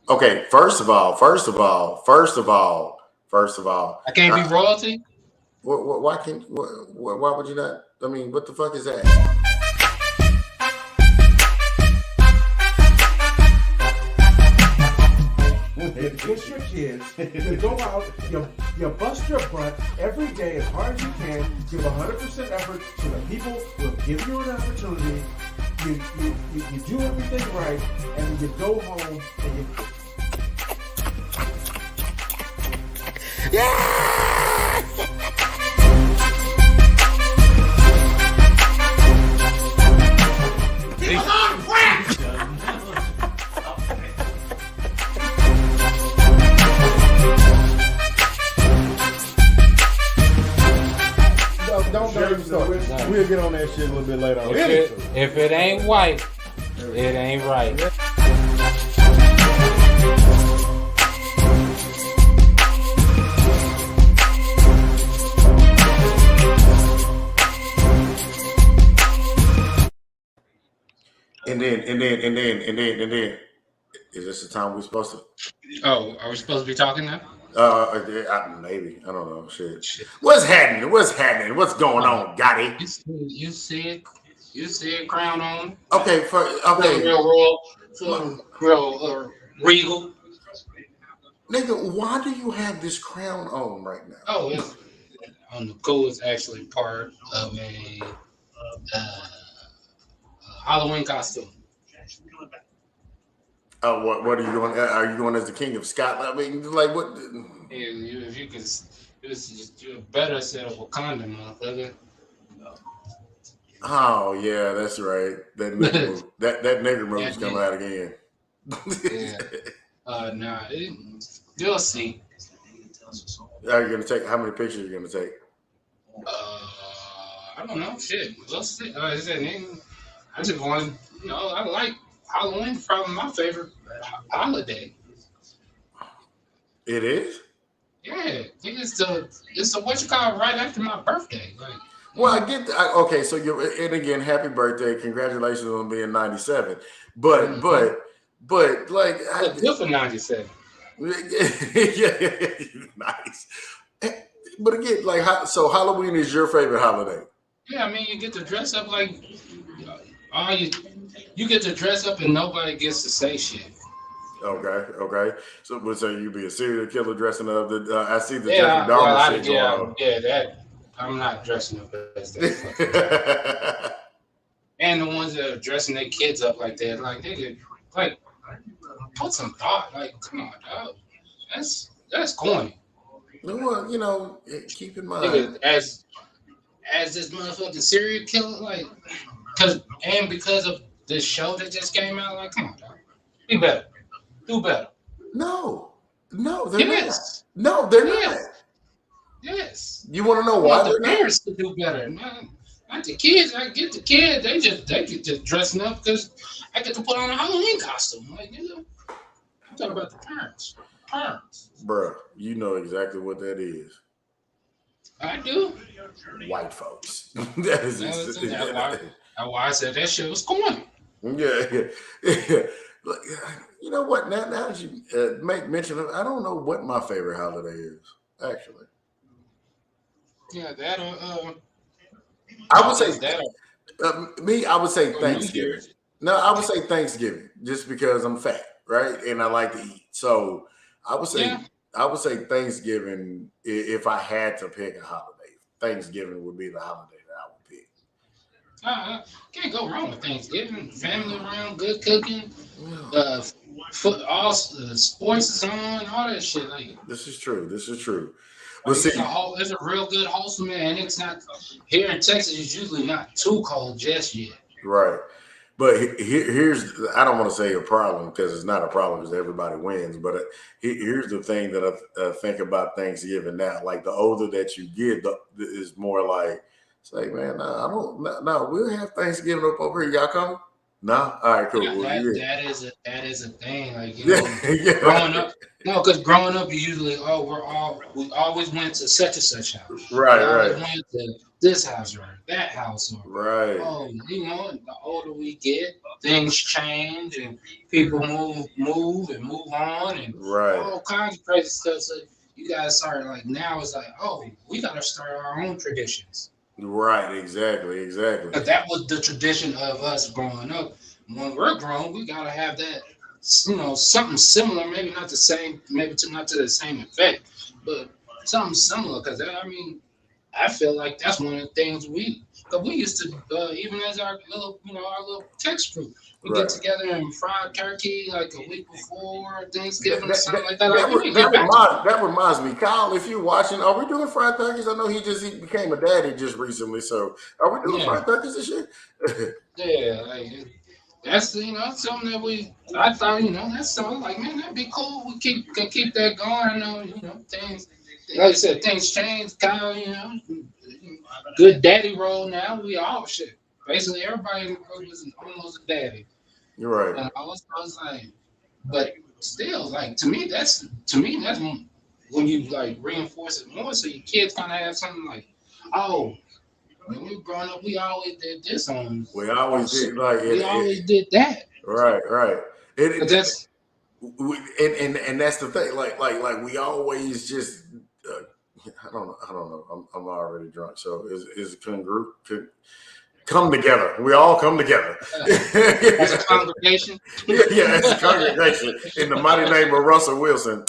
Okay, I can't be royalty. why can why would you not? I mean, what the fuck is that? You kiss your kids, you go out, you bust your butt every day as hard as you can, give 100% effort so that people will give you an opportunity. You do everything right, and then you go home and you. Don't even start. We'll get on that shit a little bit later. If it ain't white, it ain't right. And then, is this the time we're supposed to? Oh, are we supposed to be talking now? Maybe. I don't know. Shit. What's happening? What's going on, Gati? You see it, crown on. Okay, Real royal, real regal. Nigga, why do you have this crown on right now? Oh, it's on the cool. It's actually part of a Halloween costume. Oh, what are you doing? Are you going as the King of Scotland? I mean, like what? If you could, you better set up Wakanda, motherfucker. Oh yeah, that's right. That nigger move. that nigger move's coming out again. Nah, you'll see. Are you gonna take? How many pictures are you gonna take? I don't know. Shit, we'll see. I just want, I like Halloween. Probably my favorite holiday. It is. Yeah, it's the what you call it, right after my birthday. Like, well, I get that. Okay, so and again, happy birthday! Congratulations on being 97. But like, good for 97. Yeah, nice. But again, like, so Halloween is your favorite holiday? Yeah, I mean, you get to dress up like you get to dress up and nobody gets to say shit. Okay. So you be a serial killer dressing up? I see the Jeffrey Dahmer shit going on. Yeah, that I'm not dressing up as that. And the ones that are dressing their kids up like that, like they like put some thought. Like, come on, dog. That's corny. Well, keep in mind as this motherfucking serial killer, like, because of this show that just came out, like, come on, dog. Be better. Do better. No, they're not. No, they're not. Yes. You want to know why the parents to do better? Not the kids. I get the kids. They get just dressing up because I get to put on a Halloween costume. Like, I'm talking about the parents. Bruh, you know exactly what that is. I do. White folks. That's why I said that shit was corny. Yeah. You know what? Now that you make mention of, I don't know what my favorite holiday is. Actually. Yeah, that. I would say that. I would say Thanksgiving. No, I would say Thanksgiving, just because I'm fat, right, and I like to eat. So I would say Thanksgiving. If I had to pick a holiday, Thanksgiving would be the holiday that I would pick. Can't go wrong with Thanksgiving. Family around, good cooking, sports is on, all that shit. Like, this is true. But it's a real good wholesome, and it's not here in Texas. It's usually not too cold just yet. Right. But here's, I don't want to say a problem because it's not a problem because everybody wins. But here's the thing that I think about Thanksgiving now. Like, the older that you get, is more like, it's like, man, we'll have Thanksgiving up over here. Y'all coming? No? All right, cool. That is a thing. Like, growing up. No, because growing up, you usually we always went to such and such house. Right. Went to this house or that house, or Right. oh, you know, the older we get, things change and people move and move on and Right. all kinds of crazy stuff. So you guys start like now it's like, oh, we gotta start our own traditions. Right. Exactly. Exactly. But that was the tradition of us growing up. When we're grown, we gotta have that, you know, something similar. Maybe not the same, maybe not to the same effect, but something similar. Because I mean, I feel like that's one of the things cause we used to, even as our little, you know, our little text group, we Right. get together and fry turkey like a week before Thanksgiving or That, something that, like that. that, Like, we re- didn't that get back to reminds that reminds me, Kyle. If you're watching, are we doing fried turkeys? I know he became a daddy just recently. So are we doing yeah, fried turkeys and shit? yeah, like that's, you know, something that I thought, you know, that's something like, man, that'd be cool. We can keep that going. I know, you know, things, like I said, things change. Kyle, you know, good daddy role now. We all shit. Basically, everybody in the group is almost a daddy. You're right. And I was like, but still, like to me, that's when you like reinforce it more, so your kids kind of have something like, oh, when we were growing up, we always did this on. We always did like We always did that. right, right. But that's And that's the thing. Like we always just. I don't know. I'm already drunk. So is come together. We all come together. as a congregation. Yeah, as a congregation in the mighty name of Russell Wilson.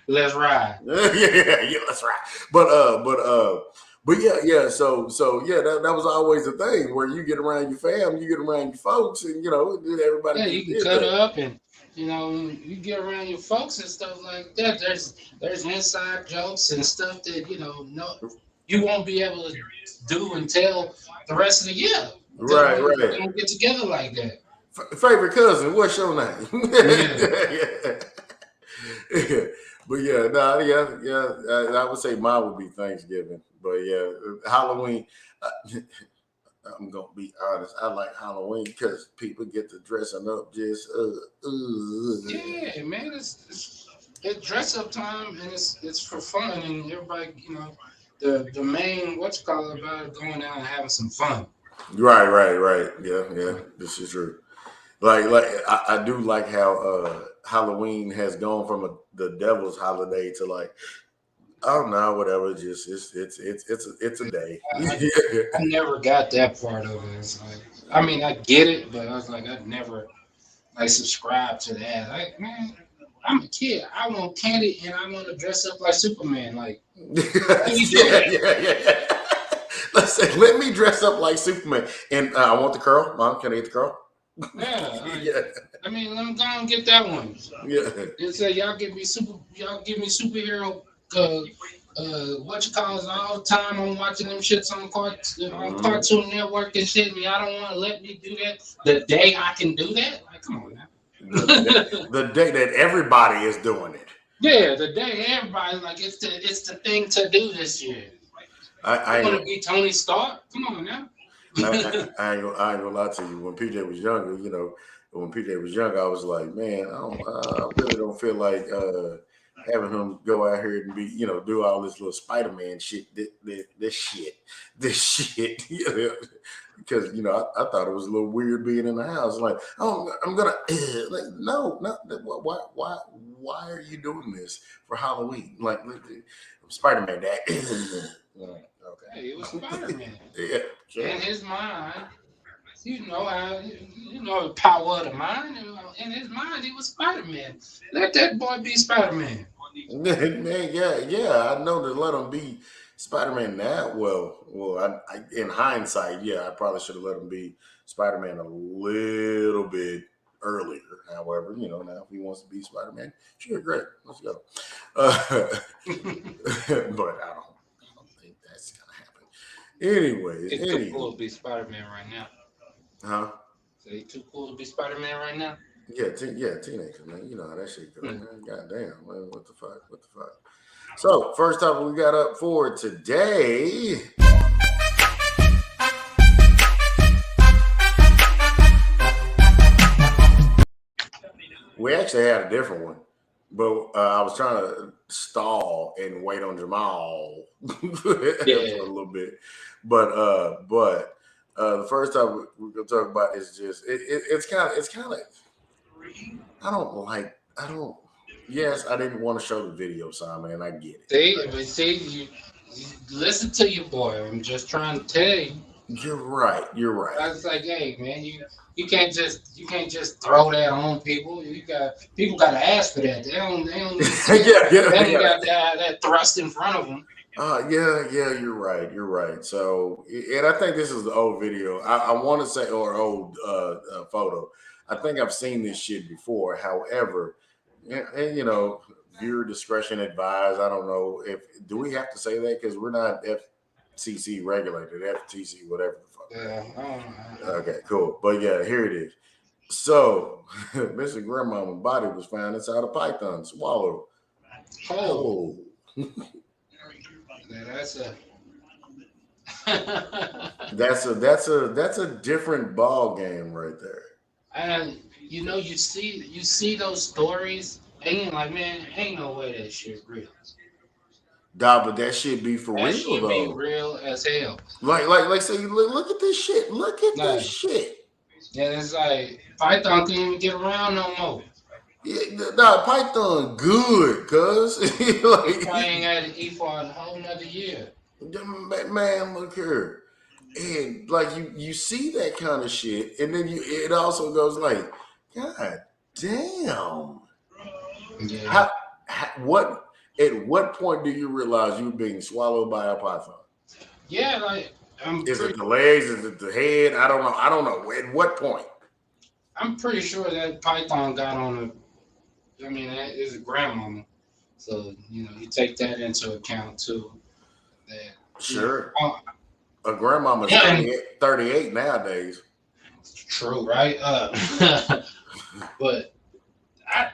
Let's ride. Yeah, that's right. But yeah. So yeah, that was always the thing where you get around your fam, you get around your folks, and you know everybody. Yeah, you can cut up and. You know, you get around your folks and stuff like that. There's inside jokes and stuff that no, you won't be able to do until the rest of the year. Right. We don't get together like that. Favorite cousin, what's your name? Yeah. But yeah. I would say mine would be Thanksgiving. But yeah, Halloween. I'm gonna be honest. I like Halloween because people get to dressing up just. Yeah, man, it's dress up time and it's for fun and everybody, the main about it, going out and having some fun. Right. Yeah. This is true. Like I do like how Halloween has gone from the devil's holiday to like. Oh no, whatever. Just it's a day. I never got that part of it. It's like, I mean, I get it, but I was like, I'd never subscribe to that. Like, man, I'm a kid. I want candy and I want to dress up like Superman. Like, yeah. Let's say, let me dress up like Superman, and I want the curl. Mom, can I get the curl? Yeah. I mean, let me go and get that one. Yeah. And say, y'all give me superhero. What you call it all the time? I'm watching them shits on Cartoon Network and shit, and y'all don't want to let me do that the day I can do that. Like, come on now. The day that everybody is doing it. Yeah, the day everybody's like, it's the thing to do this year. I want to be Tony Stark. Come on now. I ain't gonna lie to you. When PJ was younger, I was like, man, I really don't feel like having him go out here and be, do all this little Spider-Man shit, this shit, because I thought it was a little weird being in the house. Like, oh, I'm gonna like, no, why are you doing this for Halloween? Like, Spider-Man, Dad. Okay. Hey, it was Spider-Man. Yeah. Sure. In his mind, the power of the mind. In his mind, he was Spider-Man. Let that boy be Spider-Man. Man, yeah. I know to let him be Spider-Man now. Well, I in hindsight, yeah, I probably should have let him be Spider-Man a little bit earlier. However, now if he wants to be Spider-Man, sure, great, let's go. But I don't think that's gonna happen. Anyways, It's too cool to be Spider-Man right now. Huh? So he's too cool to be Spider-Man right now? Yeah, teenagers, man. You know how that shit goes, man. Goddamn, man. What the fuck? So, first topic we got up for today. We actually had a different one. But I was trying to stall and wait on Jamal for a little bit. But the first time we're gonna talk about is just it's kind of I don't. Yes, I didn't want to show the video, Simon, and I get it. See, you listen to your boy. I'm just trying to tell you. You're right. You're right. I was like, hey man, you can't just throw that on people. People got to ask for that. They don't they ain't got that thrust in front of them. Yeah, you're right. You're right. So, and I think this is the old video. I want to say, or old photo. I think I've seen this shit before. However, and viewer discretion advised. I don't know do we have to say that because we're not FCC regulated, FTC, whatever the fuck. Yeah. Okay, cool. But yeah, here it is. So, Mr. Grandmama's body was found inside a python swallow. Oh. That's a different ball game right there. And you see those stories, and you're like, man, ain't no way that shit real. Nah, but that shit be for real though. That shit be real as hell. Like say, look at this shit. Look at this shit. Yeah, it's like Python can't even get around no more. Yeah, nah, Python good, cuz. Like, I ain't had to eat for a whole nother year. Man, look here. And like you see that kind of shit, and then it also goes like, God damn. Yeah. At what point do you realize you're being swallowed by a python? Yeah, like is it the legs? Is it the head? I don't know. At what point? I'm pretty sure that python got on that is a grandmama. So, you take that into account too. That, sure. A grandmama's 38 nowadays. True, right? But I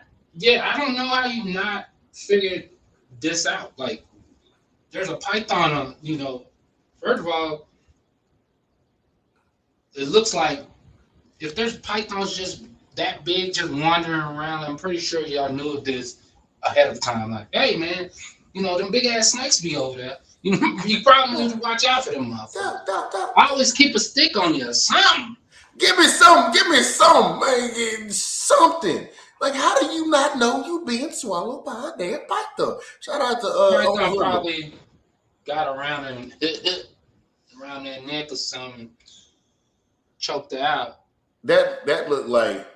don't know how you not figured this out. Like, there's a python on, first of all, it looks like if there's pythons just that big just wandering around, I'm pretty sure y'all knew this ahead of time. Like, hey man, them big ass snakes be over there. You probably need to watch out for them motherfuckers. Always keep a stick on you or something. Give me some, man. Something. Like, how do you not know you being swallowed by a damn python? Shout out to python probably got around and around that neck or something, choked her out. That looked like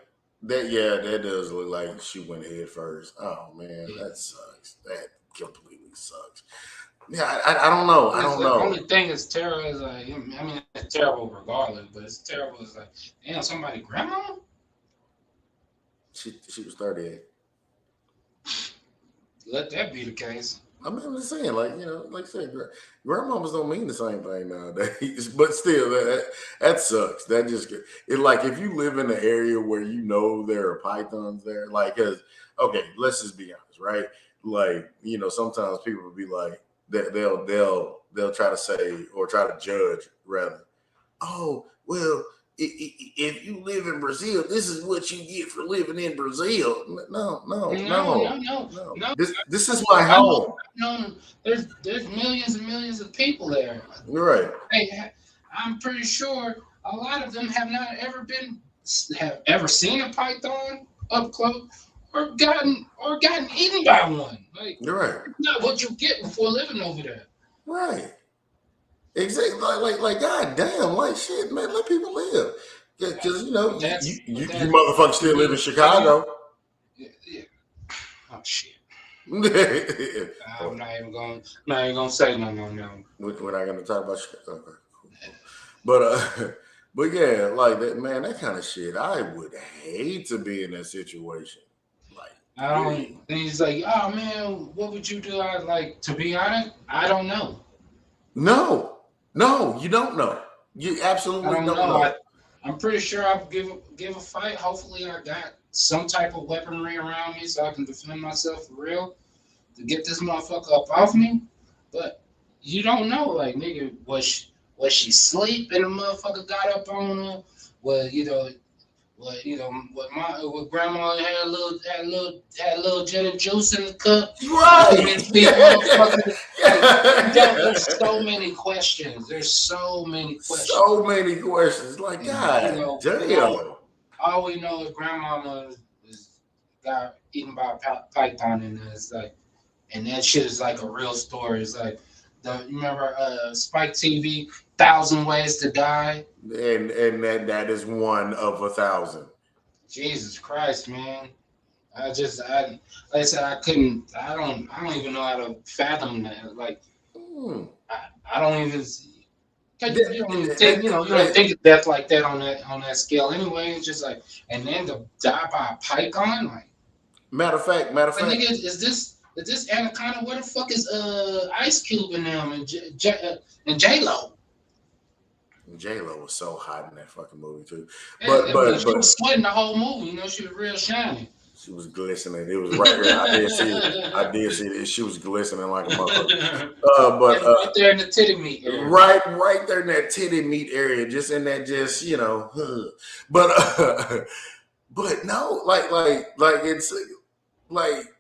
that. Yeah, that does look like she went head first. Oh man, that sucks. That completely sucks. Yeah, I don't know. I don't know. The only thing that's terrible is like, it's terrible regardless, but it's terrible is like, damn, somebody grandma? She was 38. Let that be the case. I'm just saying, like I said, grandmamas don't mean the same thing nowadays. But still, that sucks. That just like if you live in an area where there are pythons there, like, okay, let's just be honest, right? Like, sometimes people will be like, they'll try to say or try to judge rather. Oh, well, if you live in Brazil, this is what you get for living in Brazil. No. This is my home. No, there's millions and millions of people there. You're right. Hey, I'm pretty sure a lot of them have not ever seen a python up close or gotten eaten by one. Like, you're right. Not what you get before living over there. Right. Exactly. Like, God damn, like shit, man. Let people live. Because you motherfuckers still live in Chicago. Yeah. Oh shit. I'm not even gonna say no. We're not gonna talk about Chicago. Okay. But yeah, like that, man. That kind of shit. I would hate to be in that situation. Like, and he's like, oh man, what would you do? To be honest, I don't know. No, you don't know. You absolutely don't know. I'm pretty sure I'll give a fight. Hopefully, I got some type of weaponry around me so I can defend myself for real to get this motherfucker up off me. But you don't know, like, nigga, was she asleep and the motherfucker got up on her? Was But you know, with grandma had a little gin and juice in the cup. Right. And these motherfuckers, like, there's so many questions. There's so many questions. So many questions. Like, God, you know, damn. All we know is grandmama got eaten by a python, and it's like, and that shit is like a real story. It's like, you remember Spike TV, 1,000 Ways to Die? And that is one of 1,000. Jesus Christ, man. Like I said, I don't even know how to fathom that. Like, I don't even, you don't even think, you don't think of death like that on that scale anyway. It's just like, and then to die by a python, like. Matter of fact. Nigga, is this Anaconda? Where the fuck is Ice Cube and them and J-Lo? J-Lo was so hot in that fucking movie too. But she was sweating the whole movie. You know, she was real shiny. She was glistening. It was right there. I did see it. She was glistening like a motherfucker. Right there in the titty meat area. Right there in that titty meat area, just in that, but no, like it's like,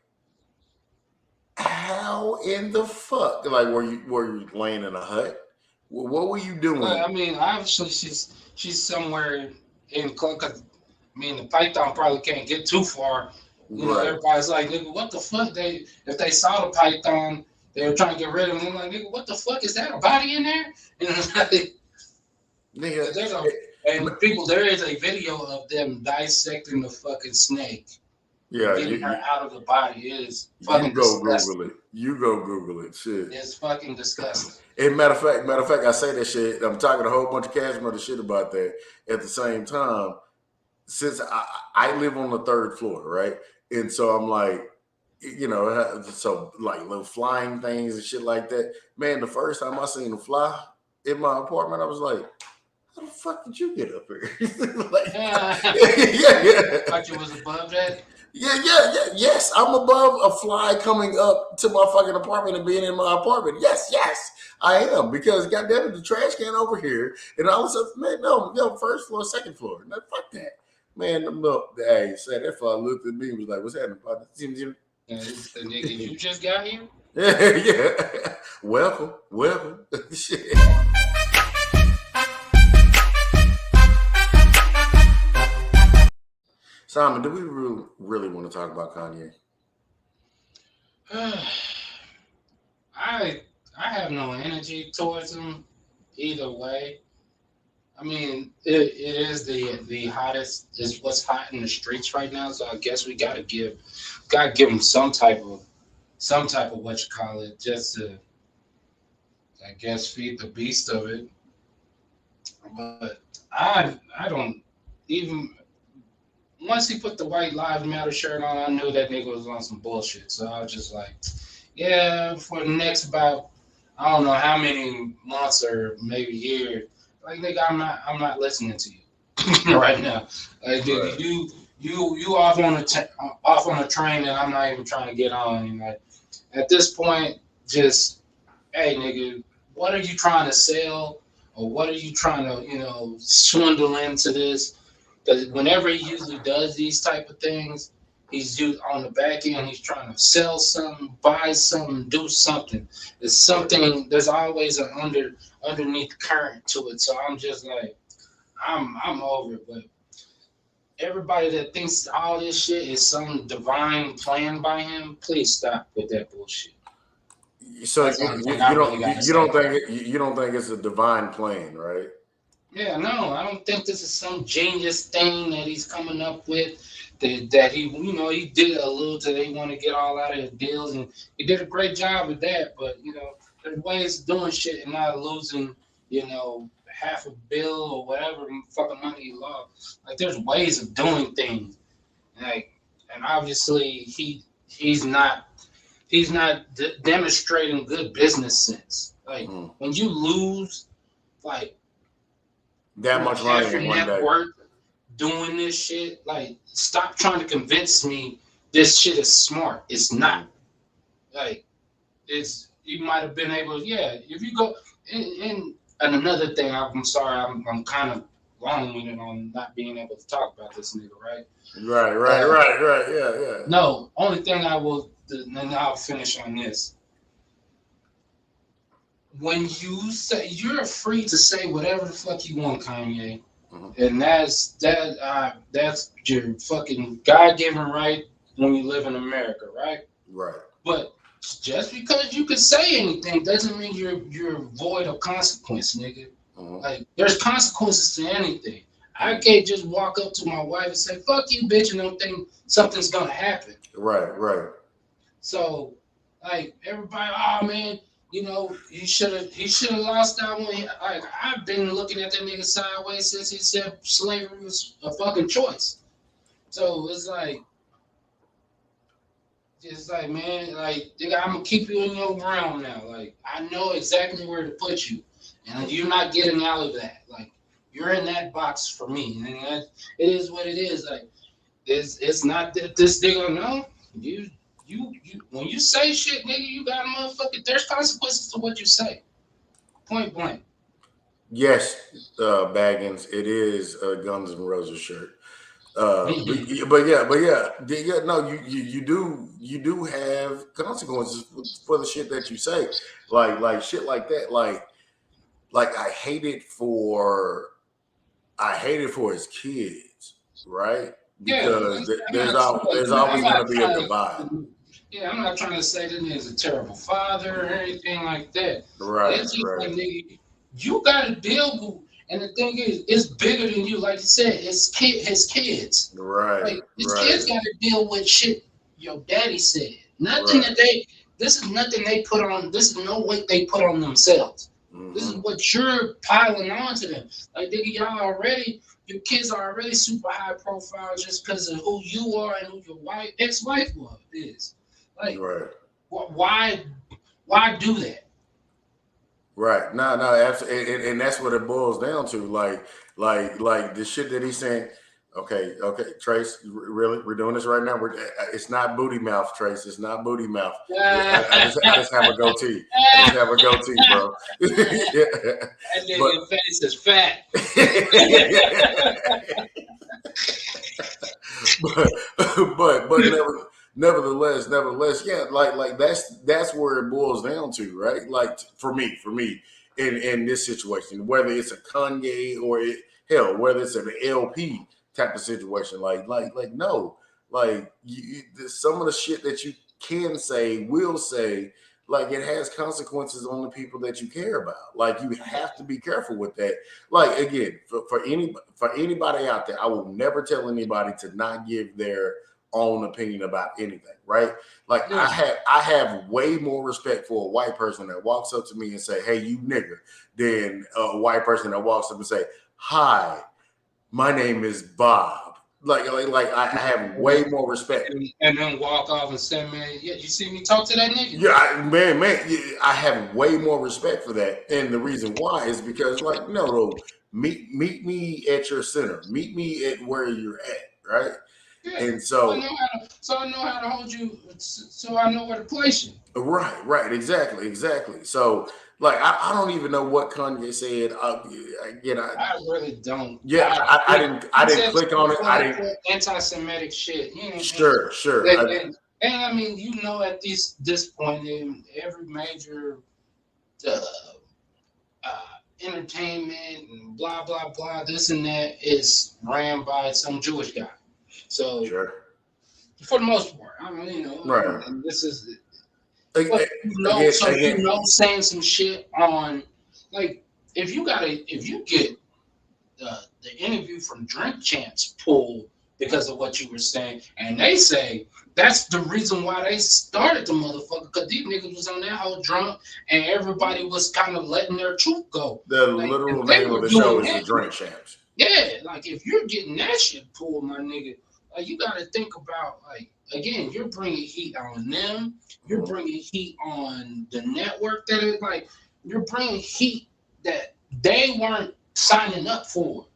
how in the fuck? Like, were you laying in a hut? What were you doing? I mean, obviously she's somewhere in because the python probably can't get too far. You know, everybody's like, nigga, what the fuck? If they saw the python, they were trying to get rid of him. They're like, nigga, what the fuck? Is that a body in there? You know, like, nigga, there is a video of them dissecting the fucking snake. Yeah, getting her out of the body. It is fucking disgusting. You go Google it. Shit. It's fucking disgusting. And matter of fact, I say that shit. I'm talking a whole bunch of cash money shit about that. At the same time, since I live on the 3rd floor, right? And so I'm like, so like little flying things and shit like that. Man, the first time I seen them fly in my apartment, I was like, how the fuck did you get up here? Like, yeah. Like you was above that? Yes, I'm above a fly coming up to my fucking apartment and being in my apartment. Yes, I am. Because goddamn it, the trash can over here, and all of a sudden, man, no, 1st floor, 2nd floor. No, fuck that. Man, hey, said that fella looked at me and was like, what's happening, partner? Nigga, you just got here? Yeah. Welcome. Shit. Simon, do we really want to talk about Kanye? I have no energy towards him either way. I mean, it is the hottest, is what's hot in the streets right now. So I guess we gotta give him some type of what you call it, just to, I guess, feed the beast of it. But I don't even. Once he put the White Lives Matter shirt on, I knew that nigga was on some bullshit. So I was just like, yeah, for the next about, I don't know how many months or maybe years, like, nigga, I'm not listening to you right now. Like, nigga, you off on a train that I'm not even trying to get on. And like, at this point, just, hey, nigga, what are you trying to sell, or what are you trying to, swindle into this? Because whenever he usually does these type of things, he's on the back end, he's trying to sell something, buy something, do something. There's something, there's always an underneath current to it. So I'm just like, I'm over it. But everybody that thinks all this shit is some divine plan by him, please stop with that bullshit. So you don't think it's a divine plan, right? Yeah, no, I don't think this is some genius thing that he's coming up with. That he, he did allude to. They want to get all out of his deals, and he did a great job with that. But there's ways of doing shit and not losing, half a bill or whatever fucking money he lost. Like, there's ways of doing things, like, and obviously he's not demonstrating good business sense. Like, when you lose, like, that much money in one day doing this shit, like, stop trying to convince me this shit is smart. It's not. Like, you might have been able, if you go, and another thing, I'm sorry, I'm kind of long-winded on not being able to talk about this nigga, right? Right. Yeah. No, only thing I will, and I'll finish on this. When you say you're free to say whatever the fuck you want, Kanye, and that's your fucking God-given right when you live in America, right? Right. But just because you can say anything doesn't mean you're void of consequence, nigga. Like there's consequences to anything. I can't just walk up to my wife and say "fuck you, bitch" and don't think something's gonna happen. Right. So, like everybody, oh man, you know he should have lost that one. Like I've been looking at that nigga sideways since he said slavery was a fucking choice. So it's like, man, like nigga, I'm gonna keep you in your realm now. Like I know exactly where to put you, and you're not getting out of that. Like you're in that box for me, and it is what it is. Like it's not that this nigga no you. You when you say shit, nigga, you got a motherfucker. There's consequences to what you say. Point blank. Yes, Baggins, it is a Guns N' Roses shirt. But yeah. No, you do have consequences for the shit that you say, like shit like that. Like I hate it for his kids, right? Because there's always going to be a divide. Yeah, I'm not trying to say this nigga's a terrible father or anything like that. Right. It's just like, nigga, you got to deal with, and the thing is, it's bigger than you. Like you said, his kids. Right. Like his kids got to deal with shit your daddy said. Nothing that this is nothing they put on. This is no weight they put on themselves. This is what you're piling on to them. Like nigga, your kids are already super high profile just because of who you are and who your ex-wife is. Like, why do that? Right. No, absolutely. And that's what it boils down to. Like the shit that he's saying. Okay, Trace, really, we're doing this right now. It's not booty mouth, Trace. It's not booty mouth. I just have a goatee. I just have a goatee, bro. That nigga face is fat. but nevertheless, yeah, like that's where it boils down to, right? Like for me, in this situation, whether it's a Kanye or whether it's an LP type of situation, like no, like some of the shit that you can say, will say, like it has consequences on the people that you care about. Like you have to be careful with that. Like again, for anybody out there, I will never tell anybody to not give their own opinion about anything, right? Like I have way more respect for a white person that walks up to me and say, "Hey, you nigger," than a white person that walks up and say, "Hi, my name is Bob." Like I have way more respect. And then walk off and say, "Man, yeah, you see me talk to that nigga?" Yeah, man, I have way more respect for that. And the reason why is because, like, no, meet me at your center. Meet me at where you're at, right? Yeah. And so I know how to hold you, so I know where to place you. Right, exactly. So, like, I don't even know what Kanye said. I really don't. Yeah, I didn't click on it. I didn't anti-Semitic shit. Sure. And I mean, at this point in every major entertainment and blah blah blah, this and that is ran by some Jewish guy. So for the most part, I mean, right. And this is, saying some shit on, like, if you get the interview from Drink Champs pulled because of what you were saying, and they say that's the reason why they started the motherfucker, because these niggas was on that whole drunk and everybody was kind of letting their truth go. The literal name of the show is the Drink Champs. Yeah, like if you're getting that shit pulled, my nigga, like you got to think about, like, again, you're bringing heat on them. You're bringing heat on the network that is, like, you're bringing heat that they weren't signing up for.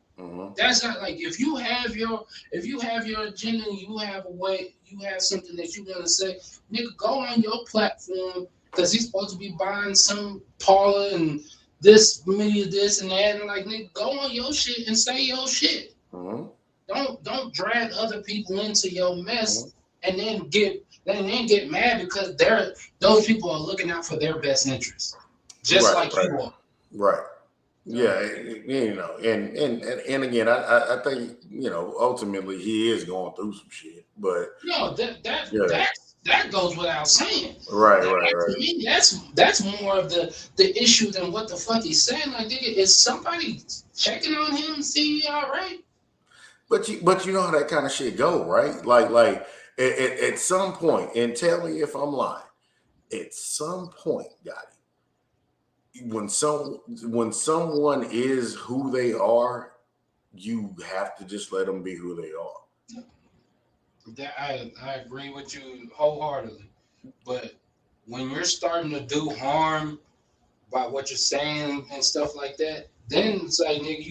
That's not, like, if you have your agenda, you have a way, you have something that you want to say, nigga, go on your platform, because he's supposed to be buying some Paula and this media, this and that, and like nigga, go on your shit and say your shit. Mm-hmm. Don't drag other people into your mess Mm-hmm. and then get mad because those people are looking out for their best interests, just Right, like right, you are. right. So, Yeah, and again, I think ultimately he is going through some shit, but no, yeah, that goes without saying. right, That, right, to right. me, that's more of the issue than what the fuck he's saying. Like, nigga, is somebody checking on him, see he all right? But you know how that kind of shit go, right? Like at some point, and tell me if I'm lying. At some point, Gotti, when someone is who they are, you have to just let them be who they are. That I agree with you wholeheartedly. But when you're starting to do harm by what you're saying and stuff like that, then it's like, nigga,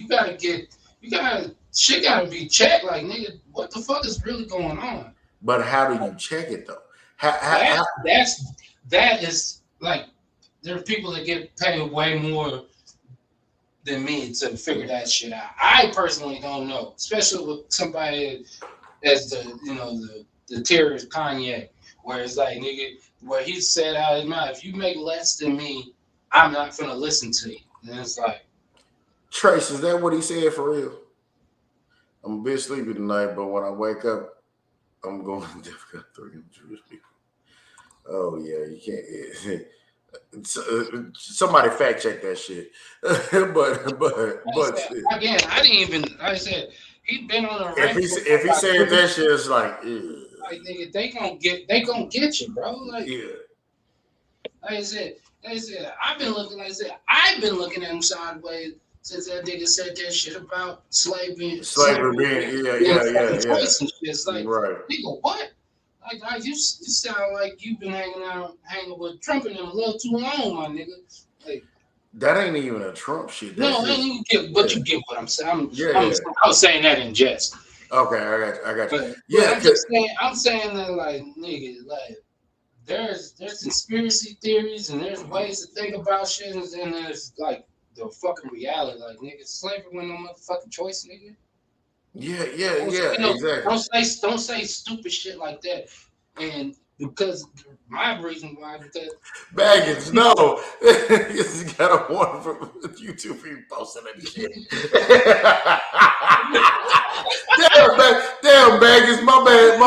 shit gotta be checked. Like, nigga, what the fuck is really going on? But how do you check it though? That that is like, there are people that get paid way more than me to figure that shit out. I personally don't know, especially with somebody as the terrorist Kanye, where it's like, nigga, where he said out his mouth, if you make less than me, I'm not gonna listen to you. And it's like, Trace, is that what he said for real? I'm a bit sleepy tonight, but when I wake up, I'm going to DEFCON 3 and Jewish people. Oh yeah, you can't. Somebody fact check that shit. but again, I didn't even. Like I said, he been on a if rant. he said that shit, it's like, like nigga, they gonna get you, bro. Like, yeah. like I said, I've been looking at him sideways since that nigga said that shit about slavery Being, fucking choice and shit. It's like, right. nigga, what? Like you sound like you've been hanging with Trump and them a little too long, my nigga. Like, that ain't even a Trump shit. That's no, you get what I'm saying. I was saying that in jest. Okay, I got you. I'm saying that, like, nigga, like, there's conspiracy theories and there's ways to think about shit, and then there's like the fucking reality. Like, nigga, slavery wasn't no motherfucking choice, nigga. Yeah, exactly. Don't say stupid shit like that. And because my reason why, because Baggins, no, you just got a warning from YouTube people posting that shit. damn, Baggins, my bad,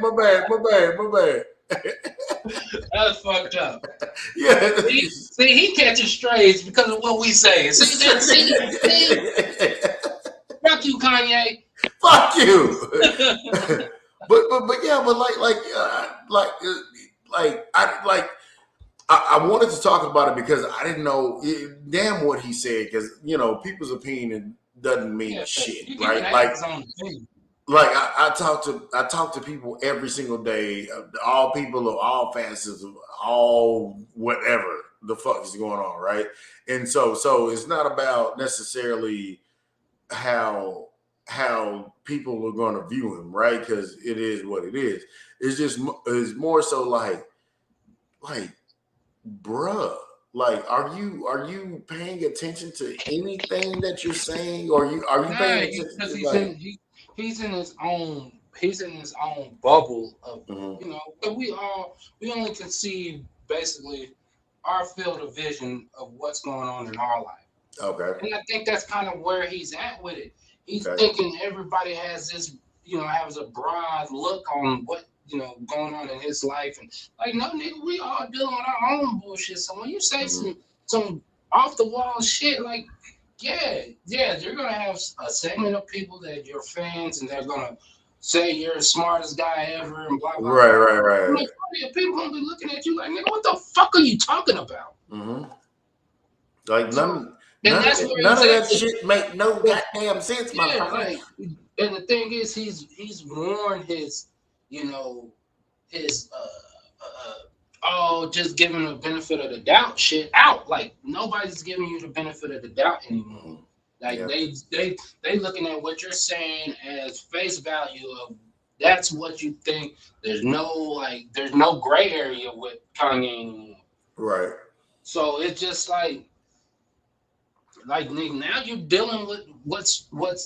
Baggins, That's fucked up. Yeah. See, he catches strays because of what we say. See. Fuck you, Kanye. Fuck you. but yeah, but I wanted to talk about it because I didn't know damn what he said, because people's opinion doesn't mean shit, right? Like I talk to people every single day, all people of all facets of all whatever the fuck is going on, right? And so it's not about necessarily how people are going to view him, right? Because it is what it is. It's more so like bruh, like are you paying attention to anything that you're saying, or are you paying attention to, he's in his own bubble of but we only can see basically our field of vision of what's going on in our life. Okay. And I think that's kind of where he's at with it. He's thinking everybody has this, has a broad look on what, going on in his life. And like, no, nigga, we all dealing with our own bullshit. So when you say some off the wall shit, like, yeah, you're going to have a segment of people that you're fans and they're going to say you're the smartest guy ever and blah, blah, blah. Right. Like, people going to be looking at you like, nigga, what the fuck are you talking about? Mm-hmm. Like, none of that shit make no goddamn sense, motherfucker. Like, and the thing is, he's warned his, just giving the benefit of the doubt shit out. Like, nobody's giving you the benefit of the doubt anymore. Like, they looking at what you're saying as face value of that's what you think. There's no gray area with Kanye anymore. Right. So it's just like nigga, now you're dealing with what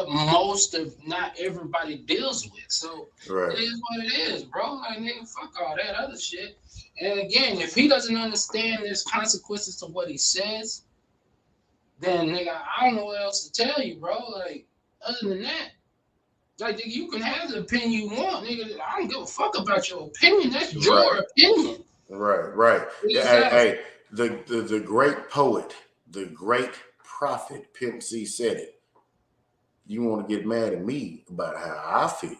most of not everybody deals with. So Right. it is what it is, bro. Like nigga, fuck all that other shit. And again, if he doesn't understand there's consequences to what he says, then nigga, I don't know what else to tell you, bro. Like other than that, like nigga, you can have the opinion you want, nigga. I don't give a fuck about your opinion. That's your opinion. Right. Yeah, hey, the great poet, the great prophet Pimp C said it. You want to get mad at me about how I feel?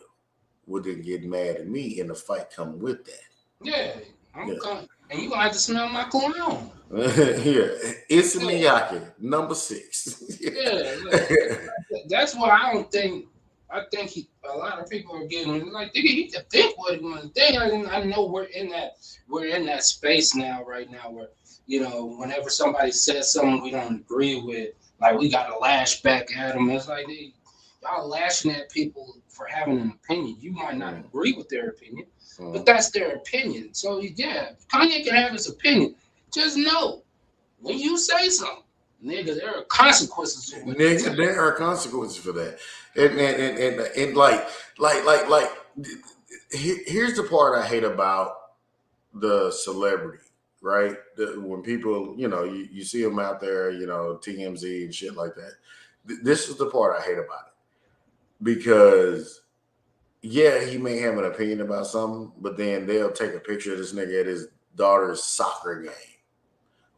Well, then get mad at me, and the fight come with that. Yeah, I'm coming, and you gonna have to smell my cologne. Yeah, it's Miyake, number 6. Yeah, that's why I don't think. I think a lot of people are getting like, he can think what he wants to think. I know we're in that space now, right now, where whenever somebody says something we don't agree with, like we gotta lash back at them. It's like y'all lashing at people for having an opinion. You might not agree with their opinion, but that's their opinion. So yeah, Kanye can have his opinion. Just know when you say something, nigga, there are consequences for it. Nigga, there are consequences for that. And like here's the part I hate about the celebrity, right? When people, you see them out there, TMZ and shit like that. This is the part I hate about it. Because yeah, he may have an opinion about something, but then they'll take a picture of this nigga at his daughter's soccer game.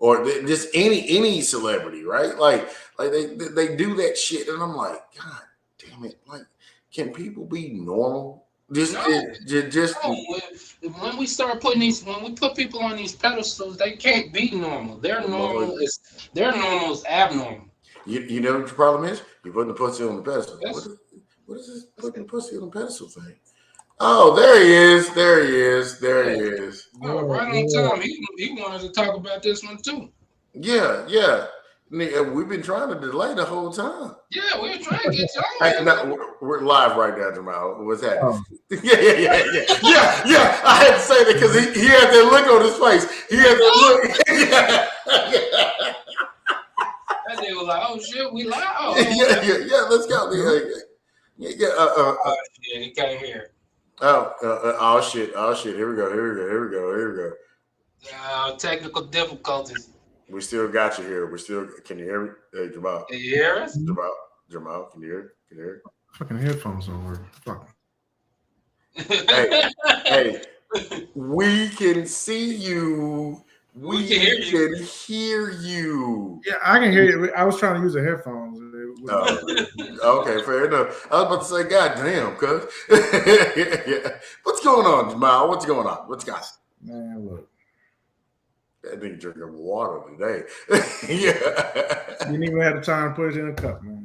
Or just any celebrity, right? Like they do that shit, and I'm like, God damn it! Like, can people be normal? Just when we start when we put people on these pedestals, they can't be normal. Their normal is abnormal. You know what the problem is? You're putting the pussy on the pedestal. Yes. What is this putting the pussy on the pedestal thing? Oh, there he is. There he is. Oh, right on time. He wanted to talk about this one too. Yeah. We've been trying to delay the whole time. Yeah, we're trying to get you. We're live right now, Jamile. What's happening? Yeah. I had to say that because he had that look on his face. He had that look. That nigga was like, "Oh shit, we live." Oh, yeah. Let's go. Oh shit, he can't hear. Oh shit! Here we go. Technical difficulties. We still got you here. Can you hear me? Hey, Jamal. Can you hear us? Jamal, can you hear? Fucking headphones don't work. Fuck. Hey, we can see you. We can hear you. Yeah, I can hear you. I was trying to use the headphones. Okay, fair enough. I was about to say, God damn, cuz. Yeah. What's going on, Jamal? What's going on? Man, look. That nigga drinking water today. Yeah. Didn't even have the time to put it in a cup, man.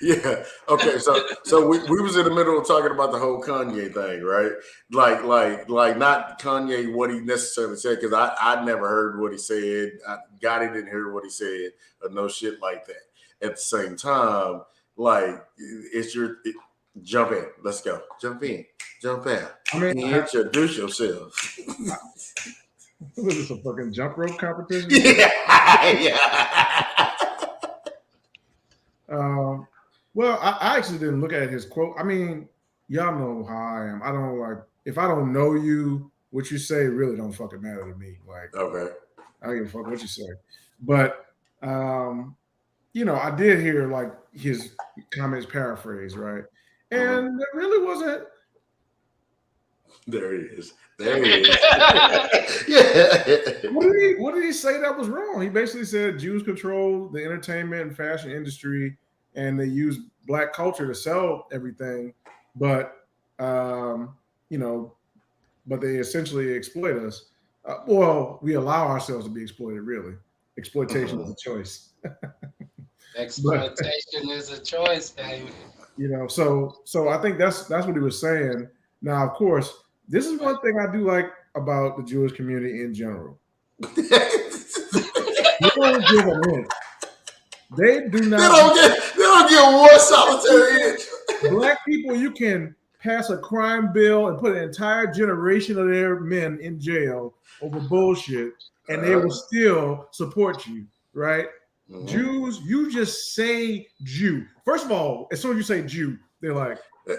Yeah. Okay. So we was in the middle of talking about the whole Kanye thing, right? Like not Kanye what he necessarily said, because I never heard what he said. Gati didn't hear what he said, or no shit like that. At the same time, like jump in. Let's go. Jump in. I mean, introduce yourself. Was this a fucking jump rope competition? Yeah. Well, I actually didn't look at his quote. I mean, y'all know how I am. I don't if I don't know you, what you say really don't fucking matter to me. Like, okay, I don't give a fuck what you say. But I did hear like his comments paraphrased, right? And it really wasn't. There he is. Yeah. What did he say that was wrong? He basically said Jews control the entertainment and fashion industry, and they use black culture to sell everything, but but they essentially exploit us. We allow ourselves to be exploited. Really, exploitation is a choice. Exploitation is a choice, baby. So I think that's what he was saying. Now, of course. This is one thing I do like about the Jewish community in general. They don't give an inch. They do not. They don't get one solitary inch. Black people, you can pass a crime bill and put an entire generation of their men in jail over bullshit, and they will still support you, right? Mhm. Jews, you just say Jew. First of all, as soon as you say Jew, they're like, right?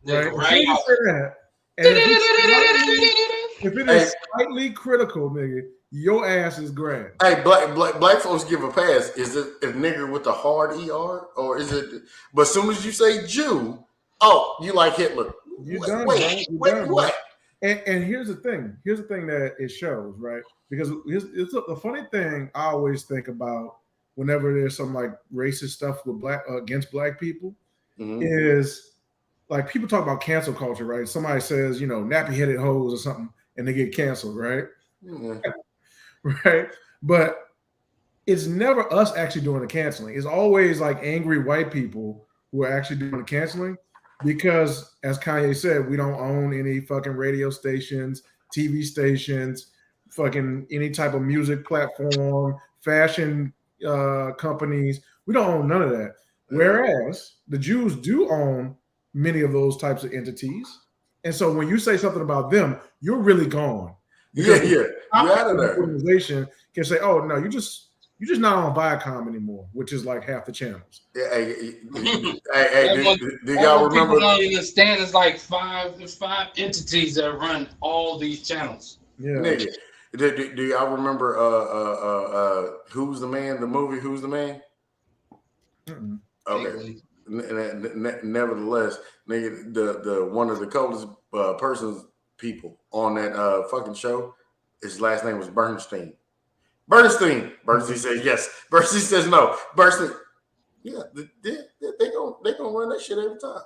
As soon as you say that, and if it is slightly critical, nigga, your ass is grand. Hey, black folks give a pass. Is it a nigger with a hard ER, or is it? But as soon as you say Jew, oh, you like Hitler? You done, wait, bro. what? And here's the thing. Here's the thing that it shows, right? Because it's the funny thing I always think about whenever there's some like racist stuff with against black people is like people talk about cancel culture, right? Somebody says, you know, nappy headed hoes or something, and they get canceled, right? Right. But it's never us actually doing the canceling. It's always like angry white people who are actually doing the canceling. Because, as Kanye said, we don't own any fucking radio stations, TV stations, fucking any type of music platform, fashion companies. We don't own none of that. Whereas the Jews do own many of those types of entities. And so when you say something about them, you're really gone. Yeah. You're out of there. Organization can say, oh, no, you're just not on Viacom anymore, which is like half the channels. Yeah, hey, do y'all remember? People don't understand. It's like there's five entities that run all these channels. Yeah. Nigga, do y'all remember? Who's the Man? The movie Who's the Man? Mm-mm. Okay. Nevertheless, nigga, the one of the coldest people on that fucking show, his last name was Bernstein. Bernstein says yes. Bernstein says no. Bernstein, yeah, they gonna run that shit every time.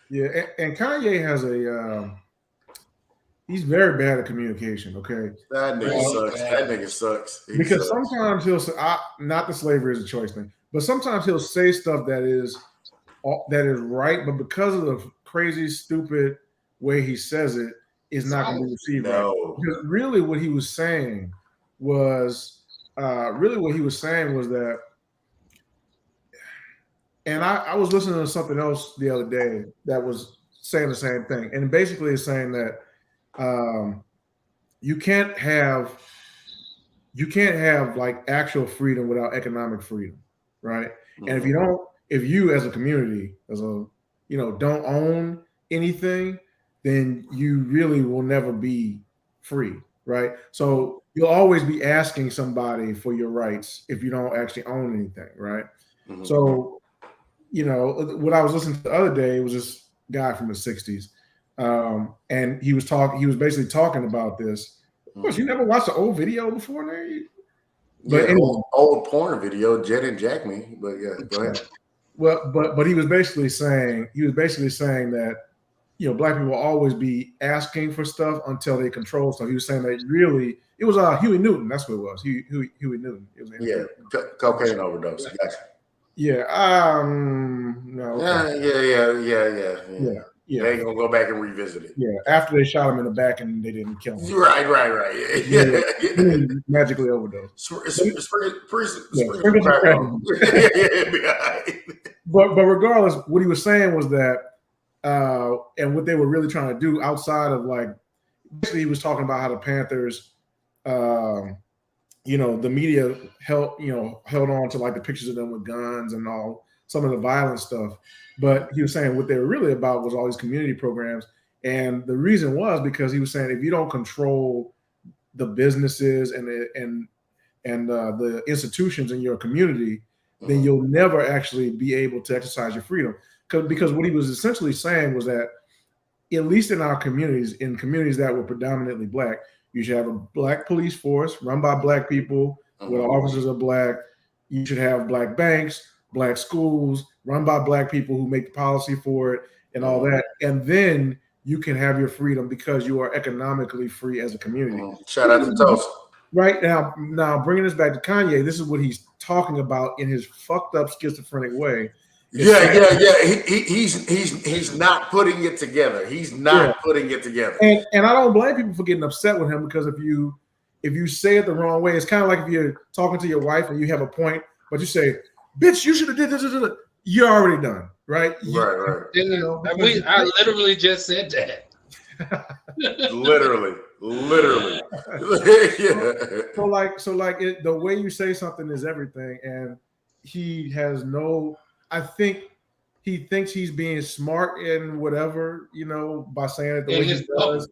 Yeah, and Kanye has he's very bad at communication. Okay, that nigga sucks. That nigga sucks. Because sometimes he'll say, not the slavery is a choice thing, but sometimes he'll say stuff that is right, but because of the crazy, stupid way he says it, is not going to be received right. Because really, what he was saying was that, and I was listening to something else the other day that was saying the same thing, and basically it's saying that you can't have like actual freedom without economic freedom, right? Mm-hmm. And if you as a community, don't own anything, then you really will never be free, right? So you'll always be asking somebody for your rights if you don't actually own anything, right? Mm-hmm. So, what I was listening to the other day was this guy from the 60s. And he was basically talking about this. Of course, you never watched an old video before there? But anyway, old porn video, Jet and Jack Me. But yeah, go ahead. Well, but he was basically saying that black people will always be asking for stuff until they control stuff. He was saying that really it was Huey Newton. That's what it was. Huey Newton. It was cocaine overdose. Gotcha. Yeah. No. Okay. Yeah. They ain't gonna go back and revisit it. Yeah. After they shot him in the back and they didn't kill him. Right. Yeah. Magically overdosed. But regardless, what he was saying was that, and what they were really trying to do outside of basically he was talking about how the Panthers, the media held on to the pictures of them with guns and all some of the violent stuff. But he was saying what they were really about was all these community programs. And the reason was because he was saying, if you don't control the businesses and the institutions in your community, then you'll never actually be able to exercise your freedom. Because what he was essentially saying was that, at least in our communities, in communities that were predominantly black, you should have a black police force run by black people, where the officers are black. You should have black banks, black schools run by black people who make the policy for it and all that. And then you can have your freedom because you are economically free as a community. Shout out to Tulsa. Right now, bringing this back to Kanye, this is what he's talking about in his fucked up schizophrenic way. Yeah. He's not putting it together. He's not putting it together. And I don't blame people for getting upset with him, because if you say it the wrong way, it's kind of like if you're talking to your wife and you have a point, but you say, "Bitch, you should have did this." You're already done, right? Right. I literally just said that. Literally. Literally. Yeah. So like the way you say something is everything, and he has no. I think he thinks he's being smart in whatever, by saying it the way he does.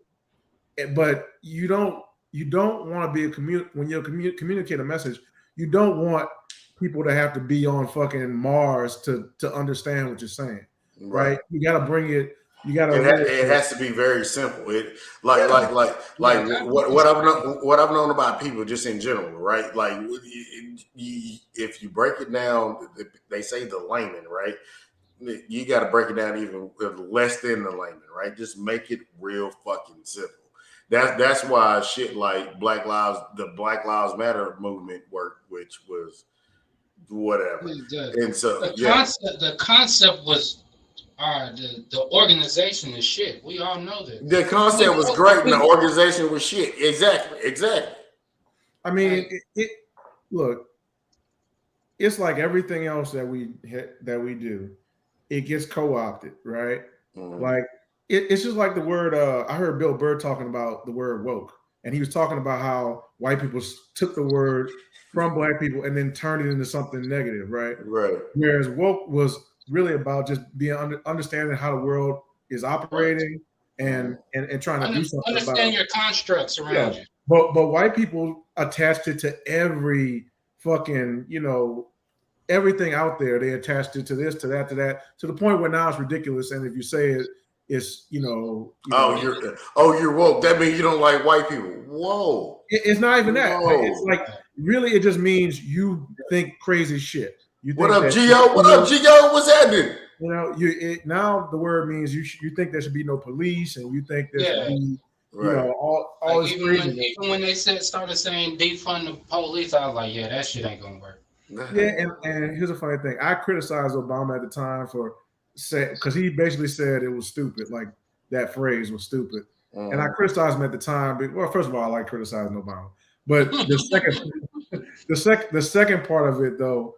But you don't want to be when you communicate a message. You don't want people to have to be on fucking Mars to understand what you're saying, right? You got to bring it. You got to. It has to be very simple. It what I've known about people just in general, right? Like if you break it down, they say the layman, right? You got to break it down even less than the layman, right? Just make it real fucking simple. That's why shit like the Black Lives Matter movement worked, which was whatever. And so the concept was the organization is shit. We all know that. The concept was great and the organization was shit. Exactly. I mean, look, it's like everything else that we do. It gets co-opted, right? Mm-hmm. Like it's just like the word. I heard Bill Burr talking about the word woke, and he was talking about how white people took the word from black people and then turned it into something negative, right? Right. Whereas woke was really about just being understanding how the world is operating and trying to do something about it. Understand your constructs around you. But white people attached it to every fucking, everything out there. They attached it to this, to that, to the point where now it's ridiculous. And if you say it, it's you're woke. That means you don't like white people. Whoa. It's not even that. It's like really, it just means you think crazy shit. What up, Gio? What up, Gio? What's happening? Now the word means you think there should be no police, and you think there should be, all this even when they started saying defund the police, I was like, yeah, that shit ain't gonna work. Yeah, and here's a funny thing. I criticized Obama at the time because he basically said it was stupid, like that phrase was stupid, and I criticized him at the time. Well, first of all, I like criticizing Obama, but the second part of it though.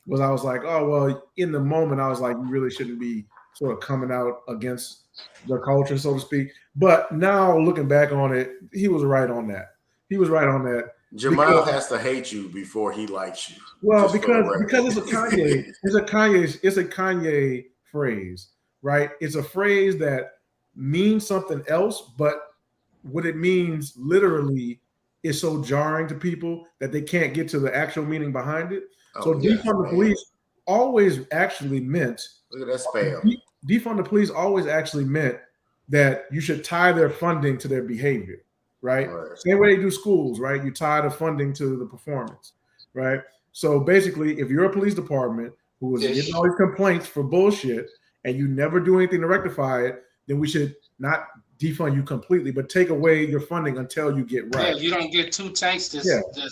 Was I was like, oh well, in the moment I was like, you really shouldn't be sort of coming out against the culture, so to speak. But now looking back on it, he was right on that. Jamile has to hate you before he likes you. Well, because it's a Kanye, it's a Kanye phrase, right? It's a phrase that means something else, but what it means literally is so jarring to people that they can't get to the actual meaning behind it. So defund the police always actually meant. Look at that spam. Defund the police always actually meant that you should tie their funding to their behavior, right? Same way they do schools, right? You tie the funding to the performance, right? So basically, if you're a police department who is getting all these complaints for bullshit and you never do anything to rectify it, then we should not defund you completely, but take away your funding until you get right. Yeah, you don't get two tanks. It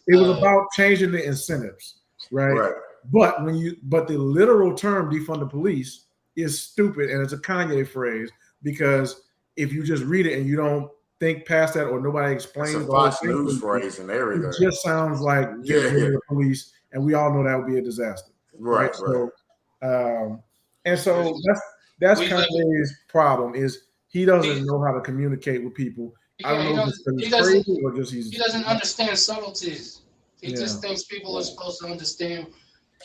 was about changing the incentives. Right. But the literal term defund the police is stupid, and it's a Kanye phrase because if you just read it and you don't think past that or nobody explains the Fox News phrase and everything, it just sounds like get rid of the police, and we all know that would be a disaster. Right. So that's Kanye's problem is he doesn't know how to communicate with people. I don't know if it's crazy or just he doesn't understand subtleties. He just thinks people are supposed to understand.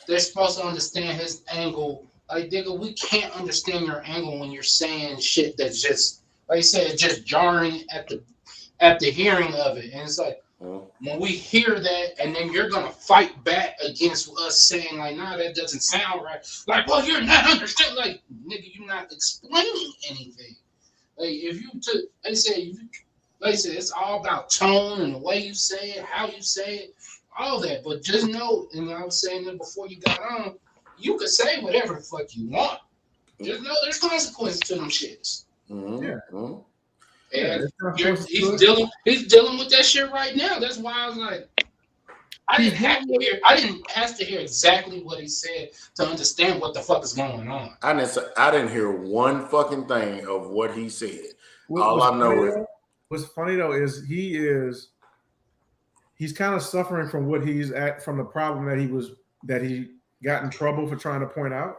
They're supposed to understand his angle. Like, nigga, we can't understand your angle when you're saying shit that's just, like I said, just jarring at the hearing of it. And it's like, when we hear that, and then you're gonna fight back against us saying like, nah, that doesn't sound right. Like, well, you're not understanding. Like, nigga, you're not explaining anything. Like, if you took, like I said, it's all about tone and the way you say it, how you say it. All that, but just know, and I was saying that before you got on, you could say whatever the fuck you want. Just know there's consequences to them shits. Mm-hmm. And he's dealing with that shit right now. That's why I was like, I didn't have to hear exactly what he said to understand what the fuck is going on. I didn't hear one fucking thing of what he said. All I know is what's funny though is he's kind of suffering from what from the problem that he got in trouble for trying to point out,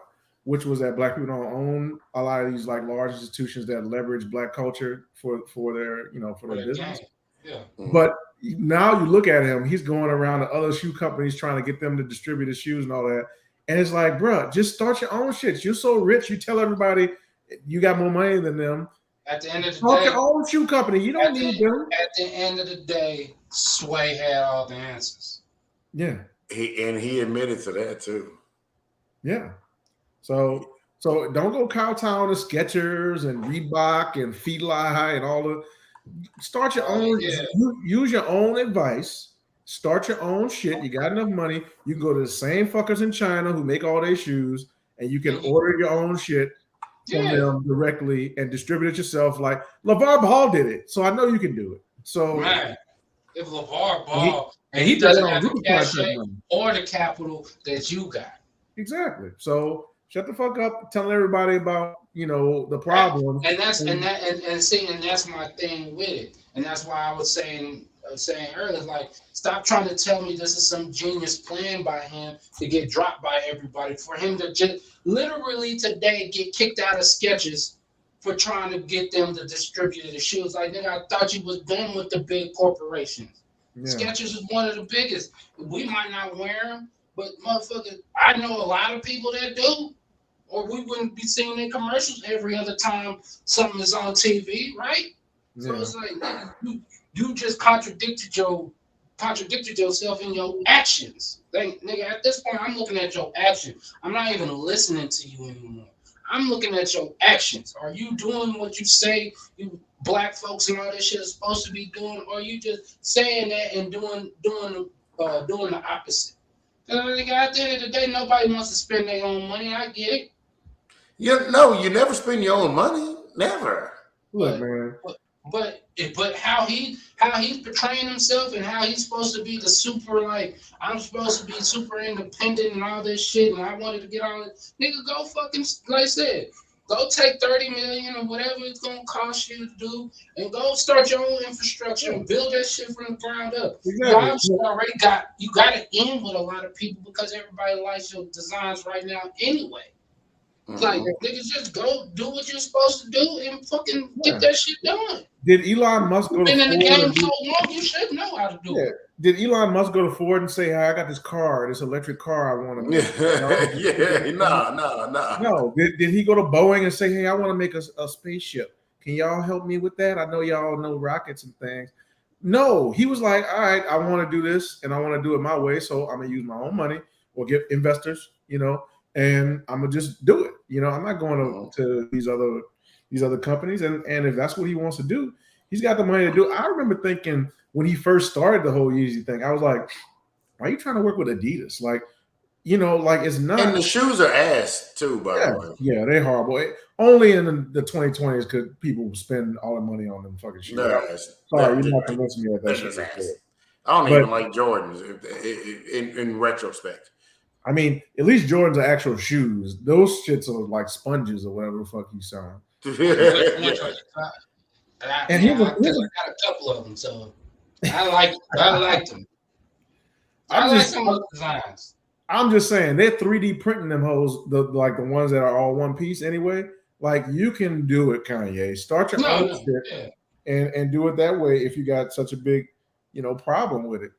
which was that black people don't own a lot of these like large institutions that leverage black culture for their for their business. Yeah. But now you look at him, he's going around to other shoe companies trying to get them to distribute his shoes and all that. And it's like, bro, just start your own shit. You're so rich, you tell everybody you got more money than them. At the end of the Start day, your own shoe company. You don't need them. At the end of the day, Sway had all the answers. Yeah. He admitted to that too. Yeah. So don't go kowtow to Skechers and Reebok and Feli and all the. Start your own. Yeah. Use your own advice. Start your own shit. You got enough money. You can go to the same fuckers in China who make all their shoes, and you can order your own shit from them directly and distribute it yourself. Like LeVar Ball did it, so I know you can do it. So if LeVar Ball and he doesn't have the cachet or the capital that you got. Exactly. So shut the fuck up, telling everybody about the problem. And that's my thing with it. And that's why I was saying earlier, like, stop trying to tell me this is some genius plan by him to get dropped by everybody. For him to just literally today get kicked out of Skechers for trying to get them to distribute the shoes. Like, nigga, I thought you was done with the big corporations. Yeah. Skechers is one of the biggest. We might not wear them, but motherfucker, I know a lot of people that do, or we wouldn't be seeing their commercials every other time something is on TV, right? Yeah. So it's like, nigga, you just contradicted yourself in your actions. Like, nigga, at this point, I'm looking at your actions. I'm not even listening to you anymore. I'm looking at your actions. Are you doing what you say you black folks and all this shit is supposed to be doing, or are you just saying that and doing the opposite? Because at the end of the day, nobody wants to spend their own money. I get it. Yeah, no, you never spend your own money. Never. Look, man. But how he's portraying himself and how he's supposed to be the super, like, I'm supposed to be super independent and all this shit, and I wanted to get all it. Nigga, go fucking, like I said, go take $30 million or whatever it's gonna cost you to do, and go start your own infrastructure and build that shit from the ground up. Exactly. You got to end with a lot of people because everybody likes your designs right now anyway. Like, niggas, just go do what you're supposed to do and fucking get that shit done. Did Elon Musk go to Ford? Been in the game so long, you should know how to do it. Did Elon Musk go to Ford and say, "Hey, I got this electric car I want to make"? No. Did he go to Boeing and say, "Hey, I want to make a spaceship. Can y'all help me with that? I know y'all know rockets and things." No, he was like, "All right, I want to do this and I want to do it my way, so I'm gonna use my own money or get investors, and I'm gonna just do it. I'm not going to these other companies, and if that's what he wants to do, he's got the money to do it." I remember thinking when he first started the whole Yeezy thing, I was like, why are you trying to work with Adidas? Like, like it's not. And the shoes are ass too, by the way. Yeah, they're horrible. Only in the 2020s could people spend all the money on them fucking shoes. Sorry, you're not convincing me that shit's ass. I don't even like Jordans in retrospect. I mean, at least Jordans are actual shoes. Those shits are like sponges or whatever the fuck you sound. And I got a couple of them, so I like them. I like some of the designs. I'm just saying they're 3D printing them hoes, the ones that are all one piece anyway. Like, you can do it, Kanye. Start your own shit and do it that way if you got such a big, problem with it.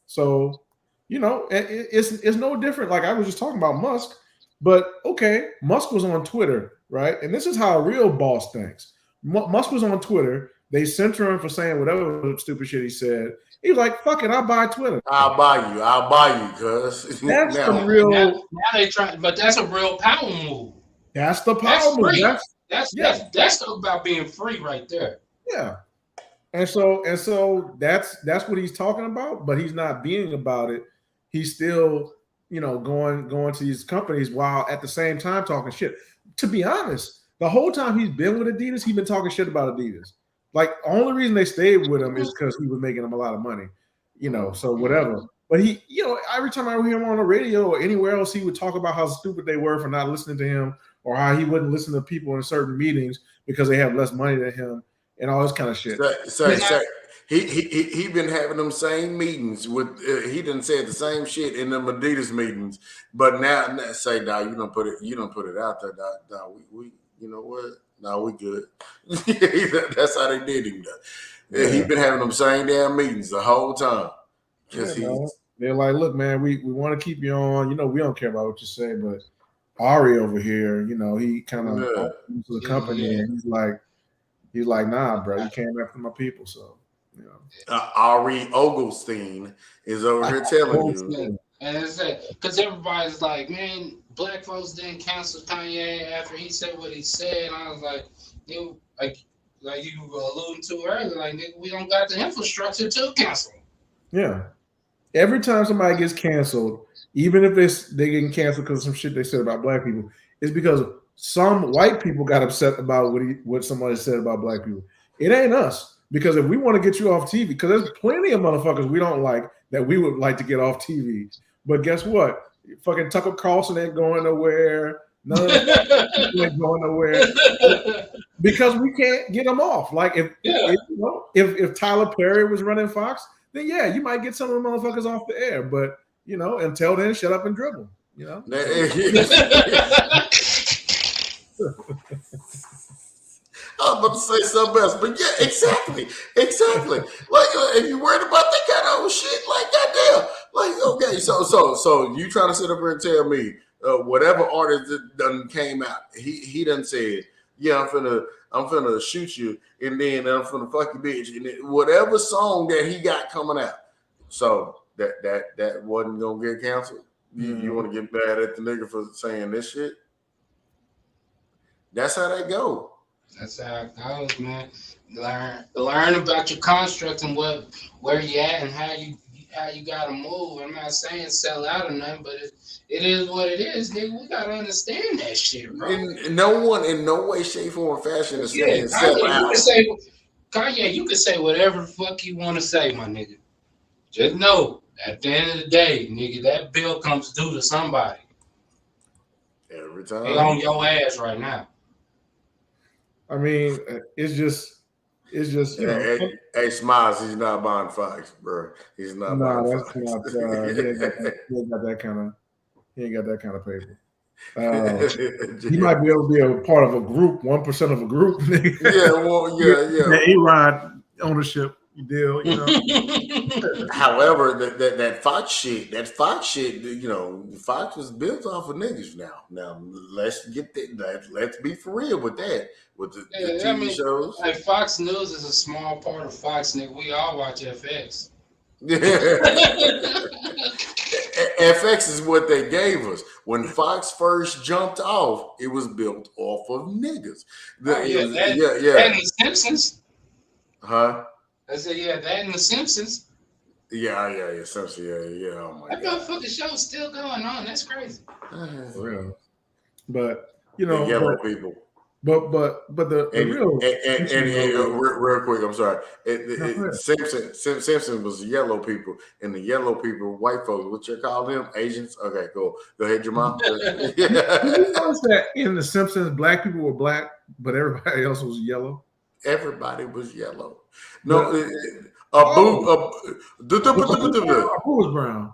So. It's no different. Like, I was just talking about Musk, but okay, Musk was on Twitter, right? And this is how a real boss thinks. Musk was on Twitter. They censor him for saying whatever stupid shit he said. He was like, "Fuck it, I'll buy Twitter. I'll buy you, cuz." That's the real. Now they try, but that's a real power move. That's the power move. That's about being free right there. Yeah. And so that's what he's talking about, but he's not being about it. He's still, going to these companies while at the same time talking shit. To be honest, the whole time he's been with Adidas, he's been talking shit about Adidas. Like, the only reason they stayed with him is because he was making them a lot of money, so whatever. But he, every time I hear him on the radio or anywhere else, he would talk about how stupid they were for not listening to him, or how he wouldn't listen to people in certain meetings because they have less money than him. and all this kind of shit. Say, he been having them same meetings with. He done said the same shit in them Adidas meetings, but now say, "Nah, you don't put it out there. Nah, we you know what? Nah, we good." That's how they did him. Yeah. He been having them same damn meetings the whole time. They're like, "Look, man, we want to keep you on. You know, we don't care about what you say, but Ari over here, you know, he kind of to the company, and he's like, nah, bro, you came after my people, so." You know. Ari Oglestein is over here telling you. And it's like, because everybody's like, man, black folks didn't cancel Kanye after he said what he said. And I was like, like you were alluding to earlier, like, nigga, we don't got the infrastructure to cancel. Yeah. Every time somebody gets canceled, even if they getting canceled because of some shit they said about black people, it's because some white people got upset about what somebody said about black people. It ain't us. Because if we want to get you off TV, because there's plenty of motherfuckers we don't like that we would like to get off TV. But guess what? Fucking Tucker Carlson ain't going nowhere. None of that ain't going nowhere. Because we can't get them off. Like if Tyler Perry was running Fox, then yeah, you might get some of the motherfuckers off the air. But you know, until then, shut up and dribble. You know. I was about to say something else, but yeah, exactly. Like, if you worried about that kind of shit, like, goddamn, like, okay, so you trying to sit up here and tell me whatever artist that done came out, he done said, yeah, I'm finna shoot you, and then I'm finna fuck you, bitch, and then whatever song that he got coming out, so that wasn't gonna get canceled. You want to get mad at the nigga for saying this shit? That's how they go. That's how it goes, man. Learn about your construct and where you at and how you gotta move. I'm not saying sell out or nothing, but it is what it is, nigga. We gotta understand that shit, bro. No one in no way, shape, form, or fashion is saying sell out. Kanye, you can say whatever the fuck you want to say, my nigga. Just know, at the end of the day, nigga, that bill comes due to somebody. Every time. They on your ass right now. I mean, it's just you know. Hey, Smiles, he's not buying Fox, bro. He's not buying Fox. He ain't got that kind of paper. He might be able to be a part of a group, 1% of a group. Yeah. A-Rod ownership deal, you know. However, that Fox shit, you know, Fox was built off of niggas now. Now let's get that. Let's be for real with that. With the TV shows, like Fox News is a small part of Fox, nigga. We all watch FX. FX is what they gave us. When Fox first jumped off, it was built off of niggas. That and the Simpsons. Huh? I said, yeah, that and the Simpsons. Yeah, Simpsons. Yeah. Oh my God. That motherfucking show's still going on. That's crazy. For real. But you know, the yellow people. But the real and real quick, I'm sorry. Simpson was yellow people, and the yellow people, white folks. What you call them? Asians. Okay, cool. Go ahead, Jamal. Did you notice that in the Simpsons, black people were black, but everybody else was yellow? Everybody was yellow. No, Boo was brown.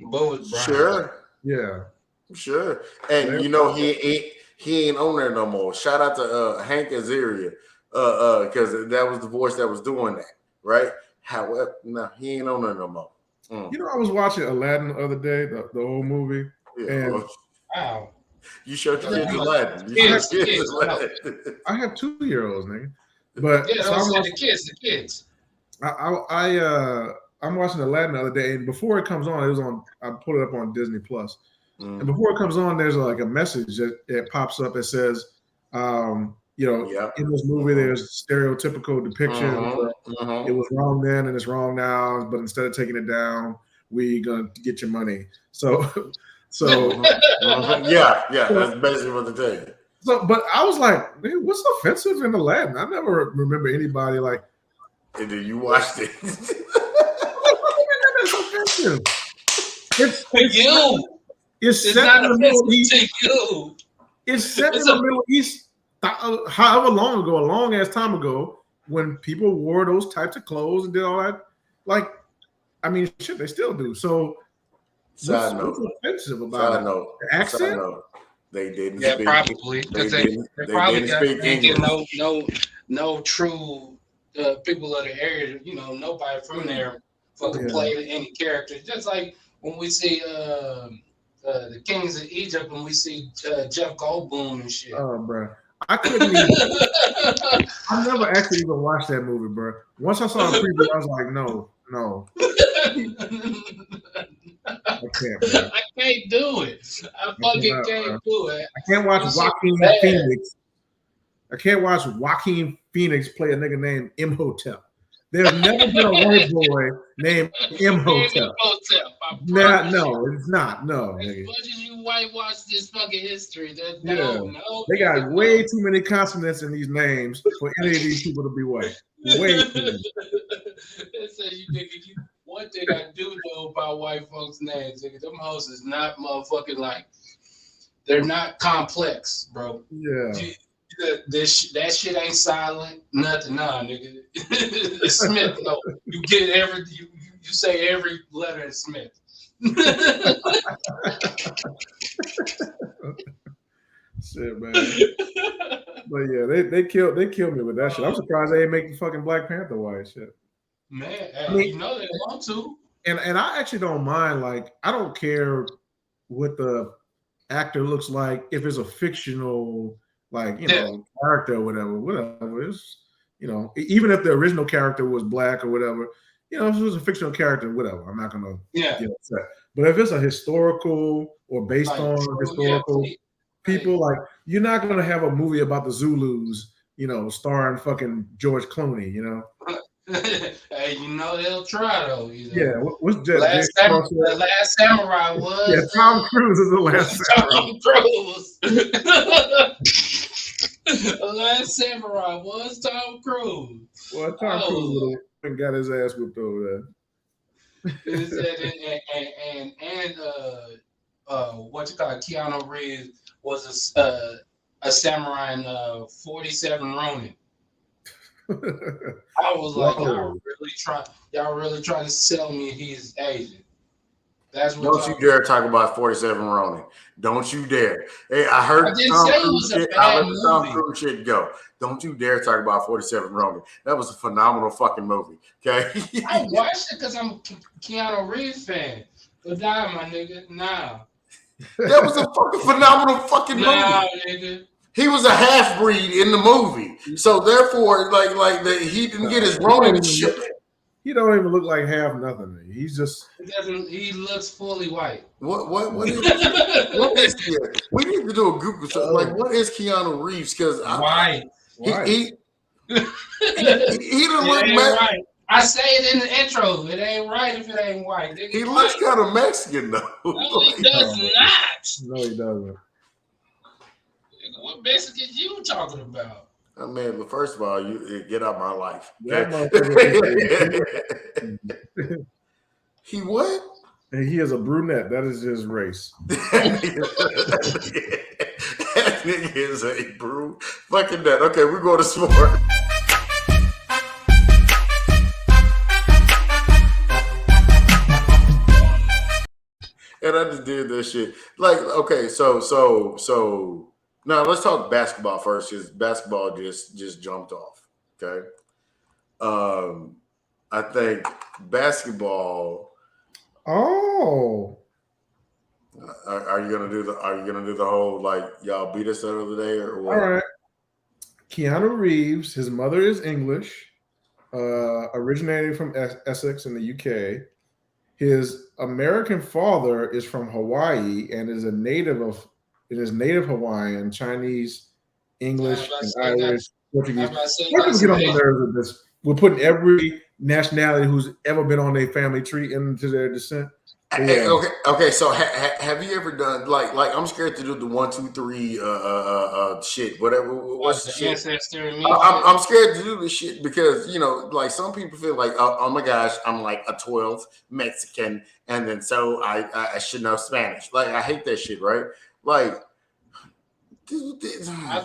Boo was brown. Sure. Yeah. Sure. And you know he ain't on there no more. Shout out to Hank Azaria, because that was the voice that was doing that, right? However, no, he ain't on there no more. You know, I was watching Aladdin the other day, the old movie. Yeah, and wow. You showed your kids Aladdin. I have 2-year-olds, nigga. But yeah, so the kids. I'm watching Aladdin the other day, and before it comes on, I put it up on Disney Plus. And before it comes on, there's like a message that pops up that says, you know, in this movie, there's stereotypical depiction. It was wrong then and it's wrong now, but instead of taking it down, we gonna get your money. So yeah, that's basically what they tell you. So, but I was like, man, what's offensive in Aladdin? I never remember anybody like. And then you watched it. It's offensive. It's for you. It's set in the Middle East. You. It's set in the Middle East. However long ago, a long ass time ago, when people wore those types of clothes and did all that. Like, I mean, shit, they still do. So Side note. what's offensive about it? Note. The accent? Side note. They didn't Yeah, speak. probably They because they probably didn't got speak English. no true people of the area. You know, nobody from there fucking Yeah. played any character. Just like when we see the Kings of Egypt, when we see Jeff Goldblum and shit. Oh, bro. I couldn't even. I never actually even watched that movie, bro. Once I saw the preview, I was like, no. I can't, bro. I can't do it. I fucking can't do it. I can't watch This Joaquin shit bad. Phoenix. I can't watch Joaquin Phoenix play a nigga named Imhotep. There's never been a white boy named Imhotep. No, it's not. No, As nigga. much as you whitewash this fucking history, Yeah. no. They got way too many consonants in these names for any of these people to be white. Way too many. They say one thing I do know about white folks' names, nigga, them hoes is not motherfucking like, they're not complex, bro. Yeah. That shit ain't silent, nothing, nah, nigga. It's Smith, no. You get you say every letter in Smith. Shit, man. But yeah, they killed me with that shit. I'm surprised they didn't make the fucking Black Panther white shit. Man, hey, I mean, you know they want to. And I actually don't mind. Like, I don't care what the actor looks like if it's a fictional, like, you know, character or whatever. It's, you know, even if the original character was black or whatever, you know, if it was a fictional character, whatever, I'm not gonna get upset. But if it's a historical or based on historical people, like, you're not gonna have a movie about the Zulus, you know, starring fucking George Clooney, you know. Hey, you know they'll try though. You know? Yeah, what's the Last Samurai was? Yeah, Tom Cruise is the Last Samurai. Tom Cruise. The Last Samurai was Tom Cruise. Well, Tom Cruise got his ass whipped over there. and what you call it, Keanu Reeves was a samurai in 47 Ronin. I was like, y'all really trying to sell me he's Asian. That's what. Don't you dare talk about 47 Ronin. Don't you dare. Hey, I heard Tom Cruise shit go. Don't you dare talk about 47 Ronin. That was a phenomenal fucking movie. Okay. I watched it because I'm a Keanu Reeves fan. But nah, my nigga, nah. That was a fucking phenomenal fucking movie. Nah, nigga. He was a half breed in the movie, so therefore, he didn't get his Ronin shit. He don't even look like half nothing. He's just. He looks fully white. What is here? We need to do a Google search. Like, what is Keanu Reeves? Because white. He didn't look right. I say it in the intro. It ain't right if it ain't white. He looks kind of Mexican though. No, he does not. No, he doesn't. What Mexican you talking about? I mean, but first of all, you get out my life. He what? And he is a brunette. That is his race. That nigga is a brew. Fucking that. Okay, we're going to sport. And I just did this shit. Like, okay, so now let's talk basketball first, because basketball just jumped off. Okay. I think basketball. Oh. Are you gonna do the whole like y'all beat us the other day or what? All right. Keanu Reeves, his mother is English, originating from Essex in the UK. His American father is from Hawaii and is native Hawaiian, Chinese, English, and Irish, Portuguese. Get on the nerves of this. We're putting every nationality who's ever been on their family tree into their descent. Yeah. Okay. So have you ever done like I'm scared to do the 1, 2, 3 shit, whatever. What's the shit? Ancestor I'm scared to do this shit because like some people feel like oh my gosh, I'm like a 12th Mexican, and then so I should know Spanish. Like I hate that shit, right? Like I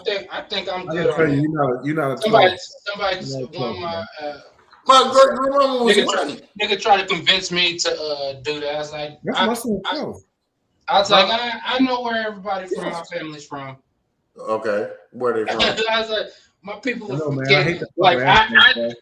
think I'm I good can tell on you, that. you're not a Somebody, 12. You're not a one of 12, my My great grandmama was white. nigga tried to convince me to do that. I was like, That's my son 12. I know where everybody from my family's from. Okay, where they from? I was like, my people I are know, man. I forgetting. hate the Like fucking accent,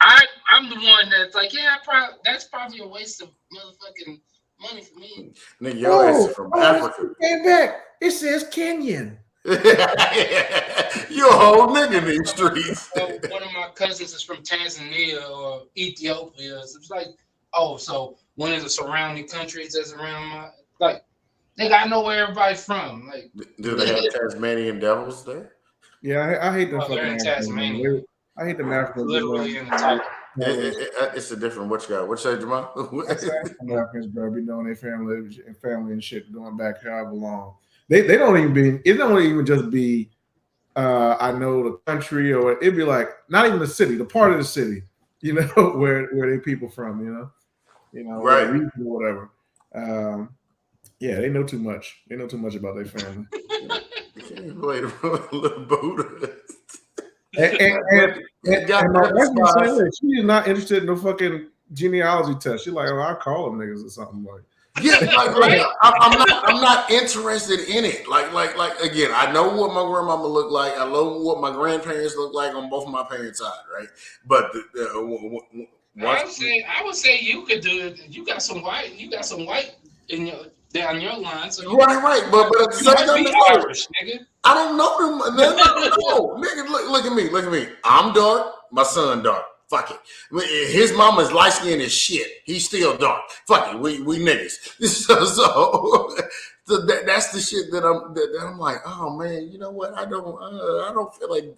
I'm the one that's like, yeah, that's probably a waste of motherfucking money for me. Nigga, your ass is from Africa. Came back. It says Kenyan. You a whole nigga in these streets. One of my cousins is from Tanzania or Ethiopia. So it's like, oh, so one of the surrounding countries that's around my like, nigga, I know where everybody's from. Like, Do they have Tasmanian devils there? Yeah, I hate them they're fucking in Africans. Tasmania. I hate them Africans. Literally in the title. It's a different what you got. What you say, Jamal? Africans, bro, be knowing their family and shit going back however long. They don't even be. It don't even just be. I know the country, or it'd be like not even the city, the part of the city, you know, where they people from, you know, right, region or whatever. Yeah, they know too much. They know too much about their family. Wait a little Buddha. And my wife saying she is not interested in the fucking genealogy test. She's like, oh, I'll call them niggas or something like. Yeah, like I'm not interested in it. Like again, I know what my grandmama looked like. I know what my grandparents look like on both of my parents' side, right? But I would say you could do it. You got some white in down your line. So right. But at the same time, Irish, nigga. I don't know them. No, nigga, look at me. I'm dark. My son dark. Fuck it. His mama's light skinned as shit. He's still dark. Fuck it. We niggas. So that's the shit that I'm like, oh man, you know what? I don't feel like.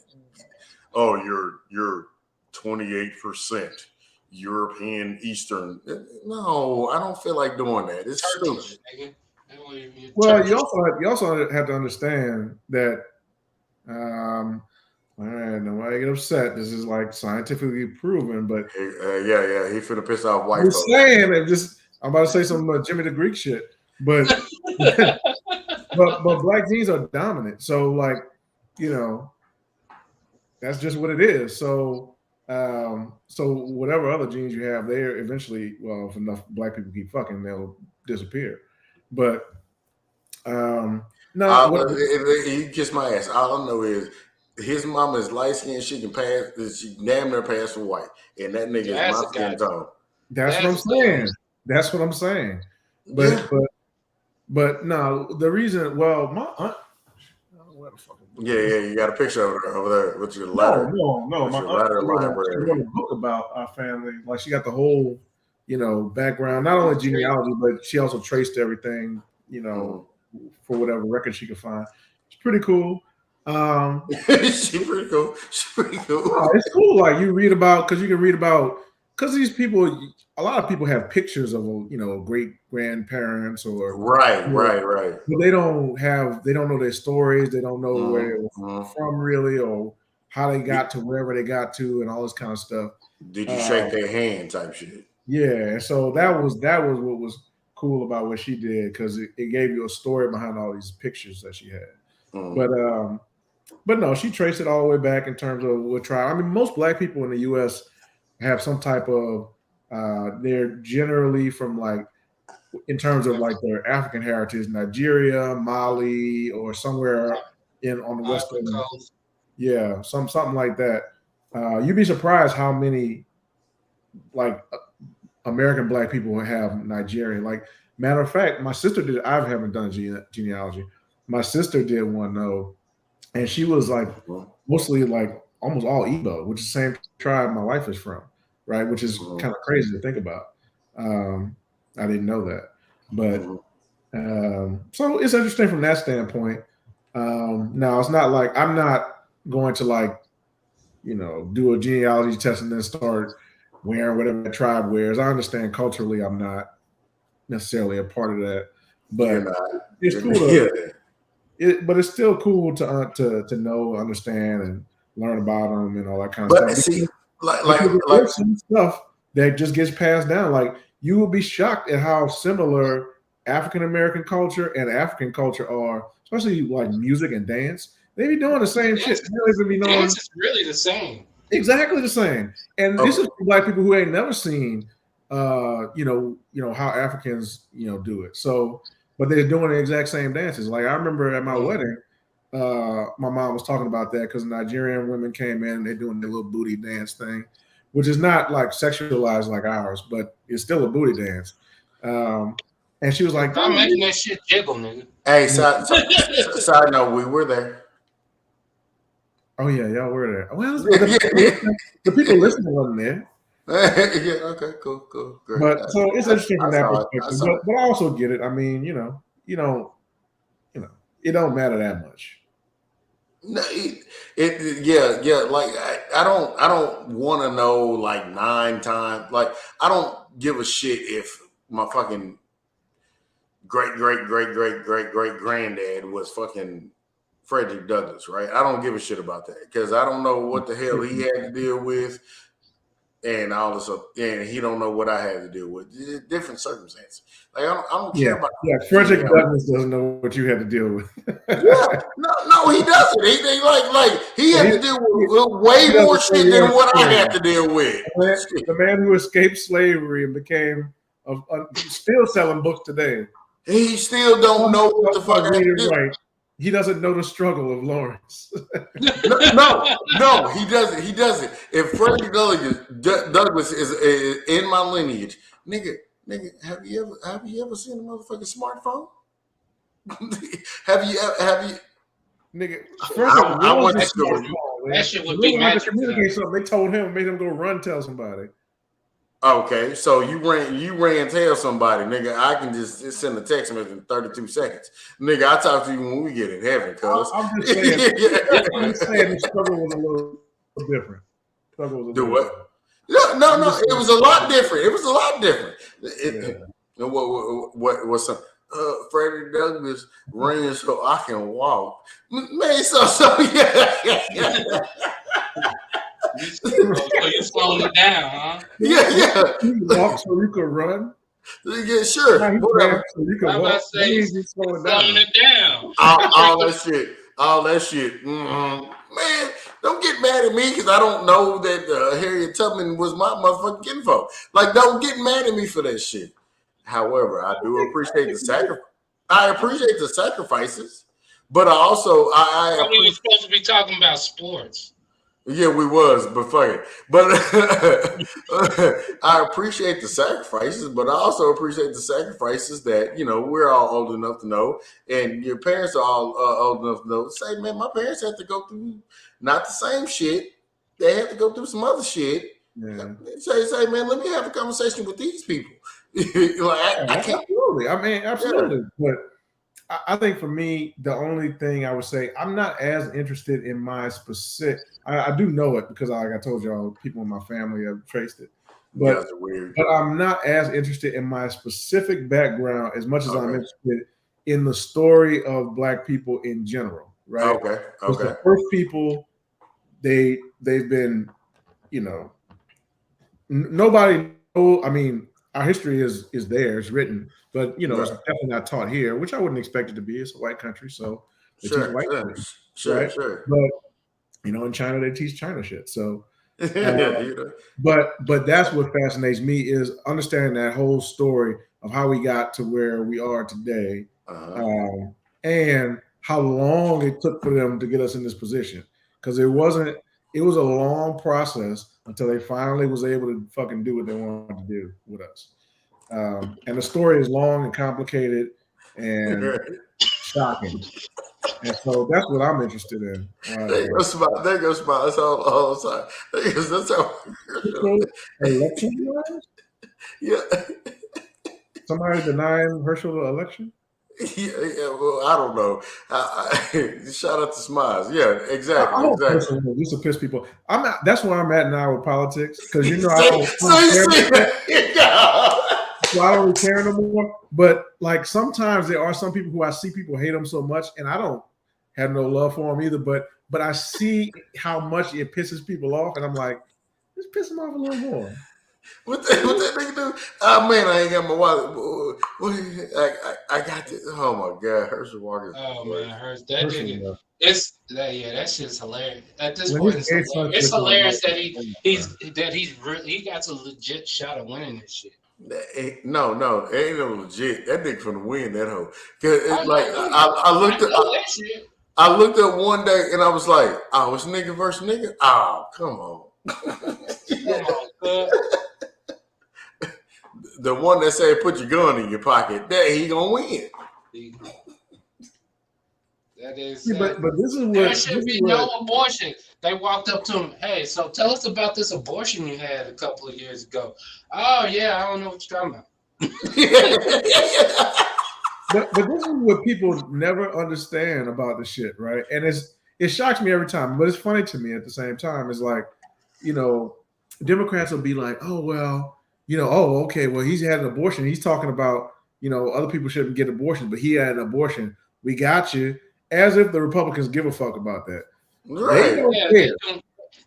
Oh, you're 28% European Eastern. No, I don't feel like doing that. It's stupid. Well, you also have to understand that. All right, nobody get upset. This is like scientifically proven, but yeah, he finna piss off white folks. Saying it, I'm about to say some Jimmy the Greek shit, but but black genes are dominant. So like, you know, that's just what it is. So so whatever other genes you have there, eventually, well, if enough black people keep fucking, they'll disappear. But no, you kiss my ass. All I know is his mama is light skinned. She can pass. She damn near pass for white, and that nigga is my skin tone. That's what I'm saying. That's what I'm saying. But no, the reason. Well, my aunt. Where the fuck? Yeah, you got a picture over there with your letter. No. My aunt wrote a book about our family. Like she got the whole, background, not only genealogy, but she also traced everything, for whatever record she could find. It's pretty cool. She's pretty cool. It's cool. Like you read about, because these people, a lot of people have pictures of, great grandparents or right. But they don't know their stories. They don't know where they were from really, or how they got to wherever they got to, and all this kind of stuff. Did you shake their hand type shit? Yeah. So that was what was cool about what she did, because it gave you a story behind all these pictures that she had. But no, she traced it all the way back in terms of what tribe. I mean, most black people in the U.S. have some type of. They're generally from in terms of their African heritage, Nigeria, Mali, or somewhere on the western coast. Yeah, something like that. You'd be surprised how many American black people have Nigerian. Matter of fact, my sister did. I haven't done genealogy. My sister did one though, and she was mostly almost all Igbo, which is the same tribe my wife is from, right? Which is kind of crazy to think about. I didn't know that, but so it's interesting from that standpoint. Now it's not like I'm not going to do a genealogy test and then start wearing whatever the tribe wears. I understand culturally I'm not necessarily a part of that, but it's cool. But it's still cool to know, understand, and learn about them and all that kind of stuff. See, some stuff that just gets passed down. You will be shocked at how similar African American culture and African culture are, especially music and dance. They be doing the same shit. They don't even be knowing. Dance is really the same. Exactly the same. And this is for black people who ain't never seen, you know how Africans, do it. So, but they're doing the exact same dances. Like I remember at my wedding, my mom was talking about that because Nigerian women came in, they're doing their little booty dance thing, which is not like sexualized like ours, but it's still a booty dance. And she was like, "I'm making that shit jiggle, nigga." Hey, side note, we were there. Oh yeah, y'all were there. Well, the people listening wasn't there. Yeah. Okay. Cool. Great. But so it's interesting from that perspective. But I also get it. I mean, you don't, it don't matter that much. No, yeah. Like I don't want to know like 9 times. Like I don't give a shit if my fucking great granddad was fucking Frederick Douglass, right? I don't give a shit about that because I don't know what the hell he had to deal with and all this stuff, and he don't know what I had to deal with. Different circumstances. Like I don't care about. Yeah, Frederick Douglass doesn't know what you had to deal with. Yeah, no, he doesn't. He had to deal with way more shit than what I had to deal with. The man who escaped slavery and became still selling books today. He still don't know what the fuck he did. Right. He doesn't know the struggle of Lawrence. No, he doesn't. He doesn't. If Frederick Douglass is in my lineage, nigga, have you ever seen a motherfucking smartphone? have you? Nigga, I want that story. That shit would be magic. They told him, made him go run, tell somebody. Okay, so you ran tell somebody, nigga. I can just send a text message in 32 seconds, nigga. I'll talk to you when we get in heaven, cuz. I'm just saying the struggle was a little different. Do what? No. It was a lot different. It was a lot different. What's up? Frederick Douglass ran so I can walk. Man, so yeah. So you slowing it down, huh? Yeah. You walk so you could run. Yeah, sure. Whatever. So you can walk. Slowing it down. All that shit. Mm-hmm. Man, don't get mad at me because I don't know that Harriet Tubman was my motherfucking kinfolk. Like, don't get mad at me for that shit. However, I do appreciate the sacrifice. I appreciate the sacrifices, but I also we were supposed to be talking about sports. Yeah, we was, but fuck it. But I appreciate the sacrifices, but I also appreciate the sacrifices that, we're all old enough to know, and your parents are all old enough to know. Say, man, my parents had to go through not the same shit. They had to go through some other shit. Yeah. Say, man, let me have a conversation with these people. I can't. Absolutely. I mean, absolutely. Yeah. But I think for me, the only thing I would say, I'm not as interested in my specific. I do know it because, like I told y'all, people in my family have traced it. But, but I'm not as interested in my specific background as much as I'm interested in the story of Black people in general. Right? Okay. The first people, they've been, nobody knows. I mean, our history is there, it's written, but it's definitely not taught here, which I wouldn't expect it to be. It's a white country, so they teach white things, right? Sure. But in China they teach China shit. So, but that's what fascinates me is understanding that whole story of how we got to where we are today, and how long it took for them to get us in this position. Because it was a long process until they finally was able to fucking do what they wanted to do with us. And the story is long and complicated and shocking. And so that's what I'm interested in. There goes smile. That's all the time. That's how. Election? Yeah. Somebody denying Herschel the election? Yeah, well, I don't know. Shout out to Smiles. Yeah, exactly. Just to piss people. That's where I'm at now with politics because so I don't really care no more. But like sometimes there are some people who I see people hate them so much, and I don't have no love for them either. But I see how much it pisses people off, and I'm like, just piss them off a little more. What that nigga do? Oh man, I ain't got my wallet. I got this. Oh my god, Herschel Walker. Oh man, that nigga. that shit's hilarious. At this When point, his it's gay hilarious. son It's quit doing hilarious that that, he got a legit shot of winning this shit. No, it ain't no legit. That nigga from the win that hoe. Cause Oh it's like no, I know that shit. I looked up one day and I was like, oh, it's nigga versus nigga. Oh, come on. Come on, cuz. The one that said put your gun in your pocket, that he gonna win. That is. see, but this is There what should be no abortion. They walked up to him. Hey, so tell us about this abortion you had a couple of years ago. Oh yeah, I don't know what you're talking about. But this is what people never understand about the shit, right? And it shocks me every time, but it's funny to me at the same time. It's like, you know, Democrats will be like, oh well, oh okay, well he's had an abortion. He's talking about, other people shouldn't get abortions, but he had an abortion. We got you, as if the Republicans give a fuck about that. Right. They don't Yeah, care.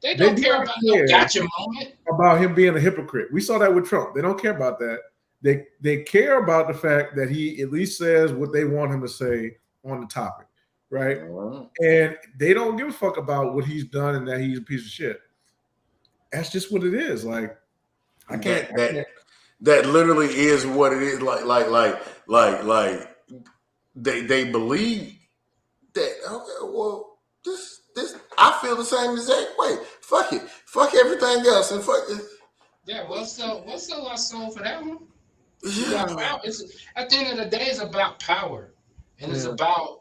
they don't do care not about care no gotcha moment. about him being a hypocrite. We saw that with Trump. They don't care about that. They care about the fact that he at least says what they want him to say on the topic, right? And they don't give a fuck about what he's done and that he's a piece of shit. That's just what it is. Like, I can't. That literally is what it is. Like they believe that. Okay, well, this I feel the same exact way. Fuck it, fuck everything else, and fuck it. Yeah, what's the last soul for that one? Yeah. Power. At the end of the day, it's about power, and it's about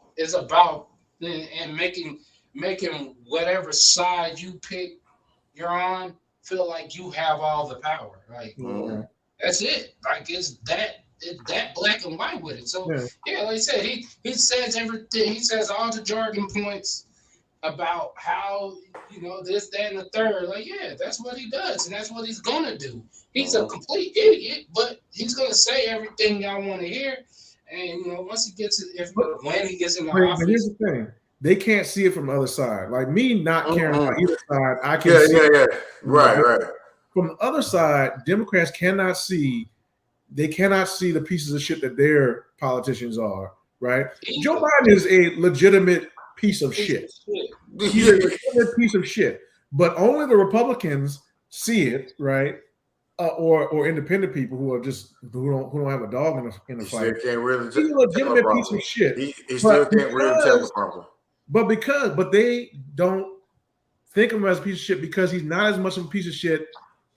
and making whatever side you pick you're on feel like you have all the power. Like that's it. Like it's that black and white with it. So yeah, like I said, he says everything. He says all the jargon points about how this, that, and the third. Like that's what he does, and that's what he's gonna do. He's a complete idiot, but he's gonna say everything y'all want to hear. And once he gets when he gets in the office. But here's the thing: they can't see it from the other side. Like me not caring about either side, I can see. Yeah. Right. From the other side, Democrats cannot see. They cannot see the pieces of shit that their politicians are. Right? Joe Biden is a legitimate piece of shit. He's a legitimate piece of shit. But only the Republicans see it, right? Or independent people who don't have a dog in the fight. He's a legitimate piece of shit. He still can't really tell the problem. But they don't think of him as a piece of shit because he's not as much of a piece of shit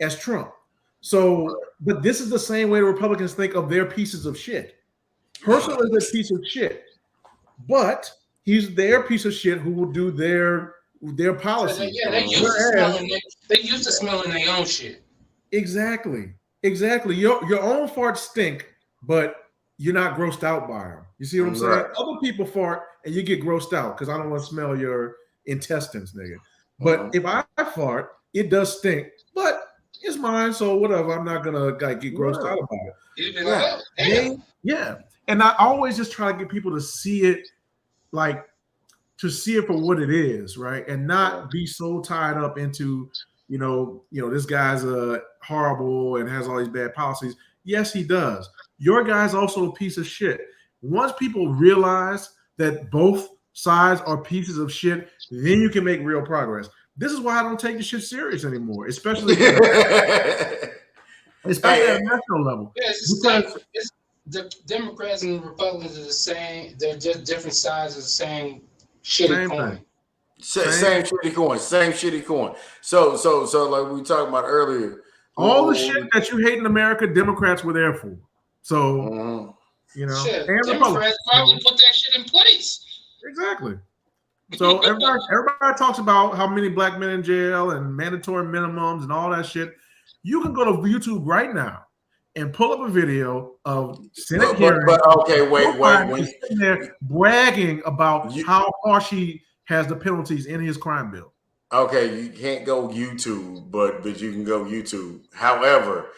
as Trump. So, but this is the same way the Republicans think of their pieces of shit. Herschel is a piece of shit, but he's their piece of shit who will do their policy. Yeah, they used to smelling their own shit. Exactly. Your own farts stink, but you're not grossed out by them. You see what I'm saying? Other people fart and you get grossed out because I don't want to smell your intestines, nigga. But if I fart, it does stink, but it's mine, so whatever. I'm not gonna get grossed out about it. And I always just try to get people to see it, for what it is, right? And not be so tied up into, this guy's horrible and has all these bad policies. Yes, he does. Your guy's also a piece of shit. Once people realize that both sides are pieces of shit, then you can make real progress. This is why I don't take this shit serious anymore, especially at a national level. Yeah, it's the Democrats and the Republicans are the same. They're just different sides of the same shitty coin. Same shitty coin. So like we talked about earlier, all the shit that you hate in America, Democrats were there for. So Democrats probably put that shit in place. Exactly. So everybody talks about how many black men in jail and mandatory minimums and all that shit. You can go to YouTube right now and pull up a video of Senate hearing. But okay, wait. There bragging about how harsh he has the penalties in his crime bill. Okay, you can't go YouTube, but you can go YouTube. However,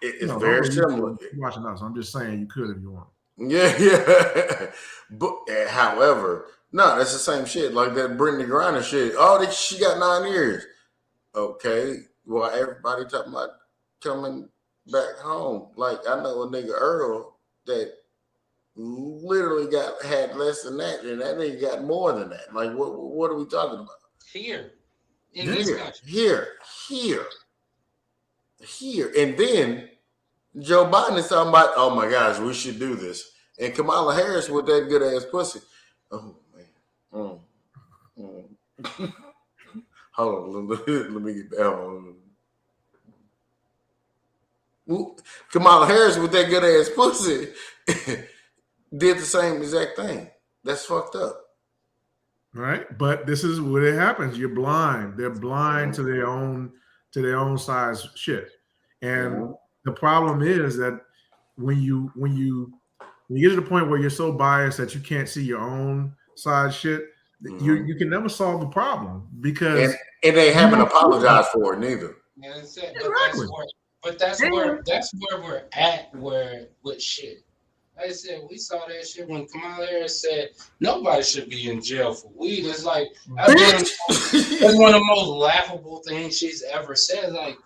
it's very similar. Watching us, I'm just saying you could if you want. Yeah. But however, no, that's the same shit. Like that Brittany Griner shit. Oh, she got 9 years. Okay. Well, everybody talking about coming back home. Like I know a nigga Earl that literally had less than that, and that nigga got more than that. Like, what are we talking about? Here. In this country. Here. And then Joe Biden is talking about, oh my gosh, we should do this. And Kamala Harris with that good ass pussy. Oh man. Hold on, let me get that one. Kamala Harris with that good ass pussy did the same exact thing. That's fucked up. Right, but this is what it happens. You're blind. They're blind to their own size shit. And the problem is that when you get to the point where you're so biased that you can't see your own size shit, you can never solve the problem because and they haven't apologized for it neither. Yeah, that's it. But that's where we're at with shit. Like I said, we saw that shit when Kamala Harris said nobody should be in jail for weed. It's like that's one of the most laughable things she's ever said. Like,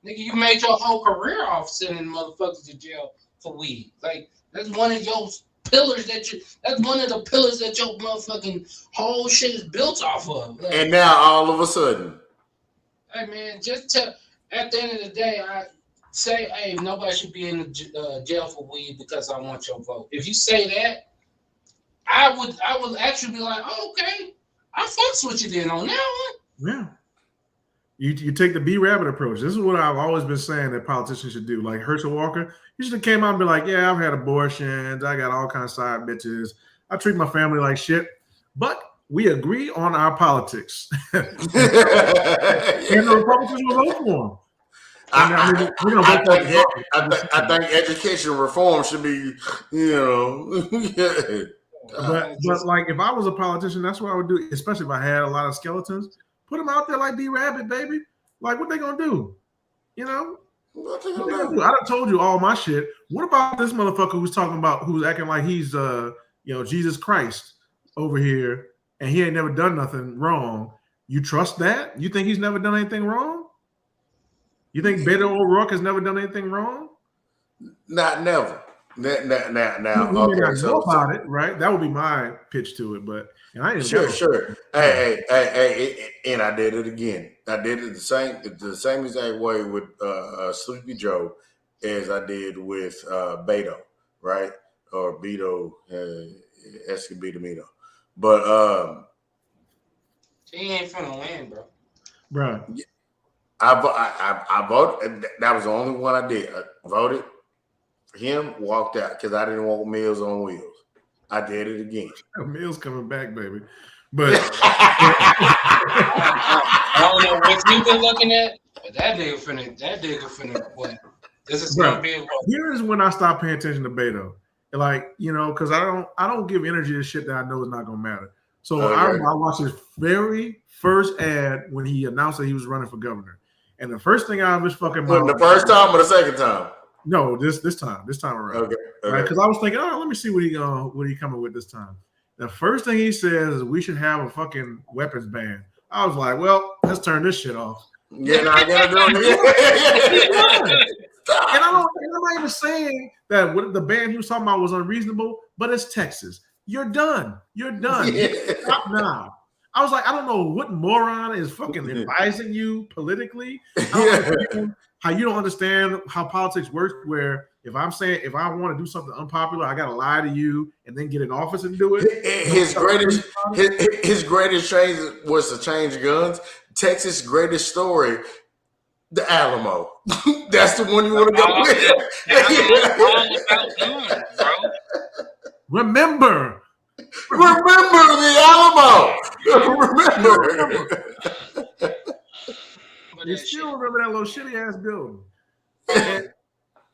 nigga, you made your whole career off sending motherfuckers to jail for weed. Like, that's one of your pillars that's one of the pillars that your motherfucking whole shit is built off of. Like, and now all of a sudden, hey man, at the end of the day, I say, hey, nobody should be in the jail for weed because I want your vote. If you say that, I would actually be like, oh, okay, I fucks with you then on that one. Yeah. You take the B Rabbit approach. This is what I've always been saying that politicians should do. Like Herschel Walker, he should have came out and be like, yeah, I've had abortions. I got all kinds of side bitches. I treat my family like shit. But we agree on our politics. And the Republicans will vote for him. I think education reform should be, But like if I was a politician, that's what I would do, especially if I had a lot of skeletons. Put them out there like B Rabbit, baby. Like what they gonna do? What they gonna do? I done told you all my shit. What about this motherfucker who's acting like he's Jesus Christ over here and he ain't never done nothing wrong? You trust that? You think he's never done anything wrong? You think Beto O'Rourke has never done anything wrong? Not never. Now. We may not know about it, right? That would be my pitch to it, but I ain't sure. Hey, and I did it again. I did it the same exact way with Sleepy Joe as I did with Beto, right? Or Beto, Escobedo. But he ain't finna win, bro. I voted. That was the only one I did. I voted for him, walked out because I didn't want Meals on Wheels. I did it again. Meals coming back, baby. But I don't know what you've been looking at, but that nigga finna what? This is gonna be what? Here's when I stopped paying attention to Beto. Like, because I don't give energy to shit that I know is not gonna matter. So I watched his very first ad when he announced that he was running for governor. And the first thing out of his fucking mouth. The first time or the second time? No, this time around. Okay. Right? Because I was thinking, let me see what he coming with this time. The first thing he says is we should have a fucking weapons ban. I was like, well, let's turn this shit off. Yeah, now I gotta do it. And I'm not even saying that what the ban he was talking about was unreasonable, but it's Texas. You're done. Yeah. Stop now. I was like, I don't know what moron is fucking advising you politically. How you don't understand how politics works, where if I want to do something unpopular, I gotta lie to you and then get in office and do it. His greatest change was to change guns. Texas' greatest story, the Alamo. That's the one you want to go with. Remember the Alamo. Remember. You still remember that little shitty ass building. And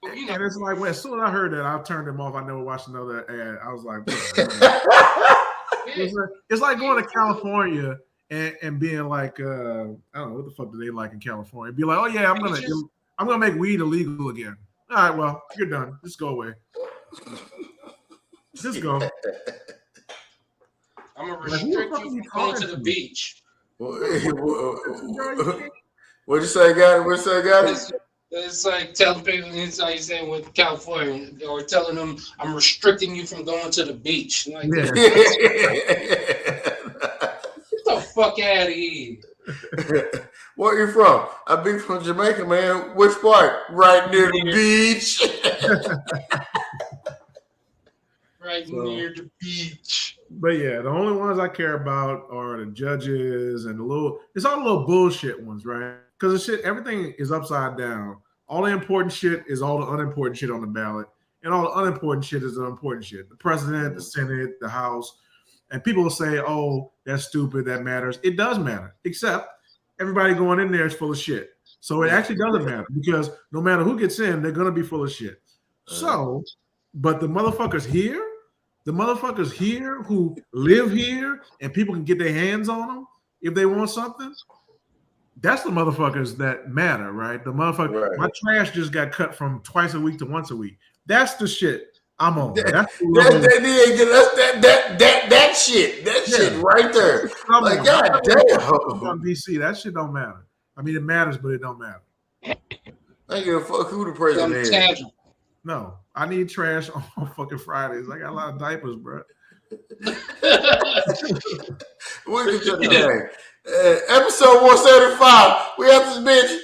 it's like, well, as soon as I heard that, I turned him off. I never watched another ad. I was like, it's like going to California and being like, I don't know what the fuck do they like in California. Be like, oh yeah, I'm gonna make weed illegal again. All right, well, you're done. Just go away. Just go. I'm gonna restrict you from going to the beach. What'd you say, Gati? It's like telling people, it's like saying with California, or telling them I'm restricting you from going to the beach. Like, Yeah. get the fuck out of here. Where you from? I be from Jamaica, man. Which part? Right near the beach. Right near the beach. But yeah, the only ones I care about are the judges and it's all the little bullshit ones, right? Because the shit, everything is upside down. All the important shit is all the unimportant shit on the ballot. And all the unimportant shit is the important shit. The president, the Senate, the House. And people will say, oh, that's stupid, that matters. It does matter, except everybody going in there is full of shit. So it actually doesn't matter because no matter who gets in, they're going to be full of shit. So, but the motherfuckers here who live here and people can get their hands on them if they want something, that's the motherfuckers that matter, right? The motherfucker, Right. My trash just got cut from twice a week to once a week. That's the shit I'm on. That shit. That shit right there. Like, God damn. From DC, that shit don't matter. I mean, it matters, but it don't matter. I don't give a fuck who the president is. No, I need trash on fucking Fridays. I got a lot of diapers, bro. We'll get to the thing. Episode 175. We have this bitch.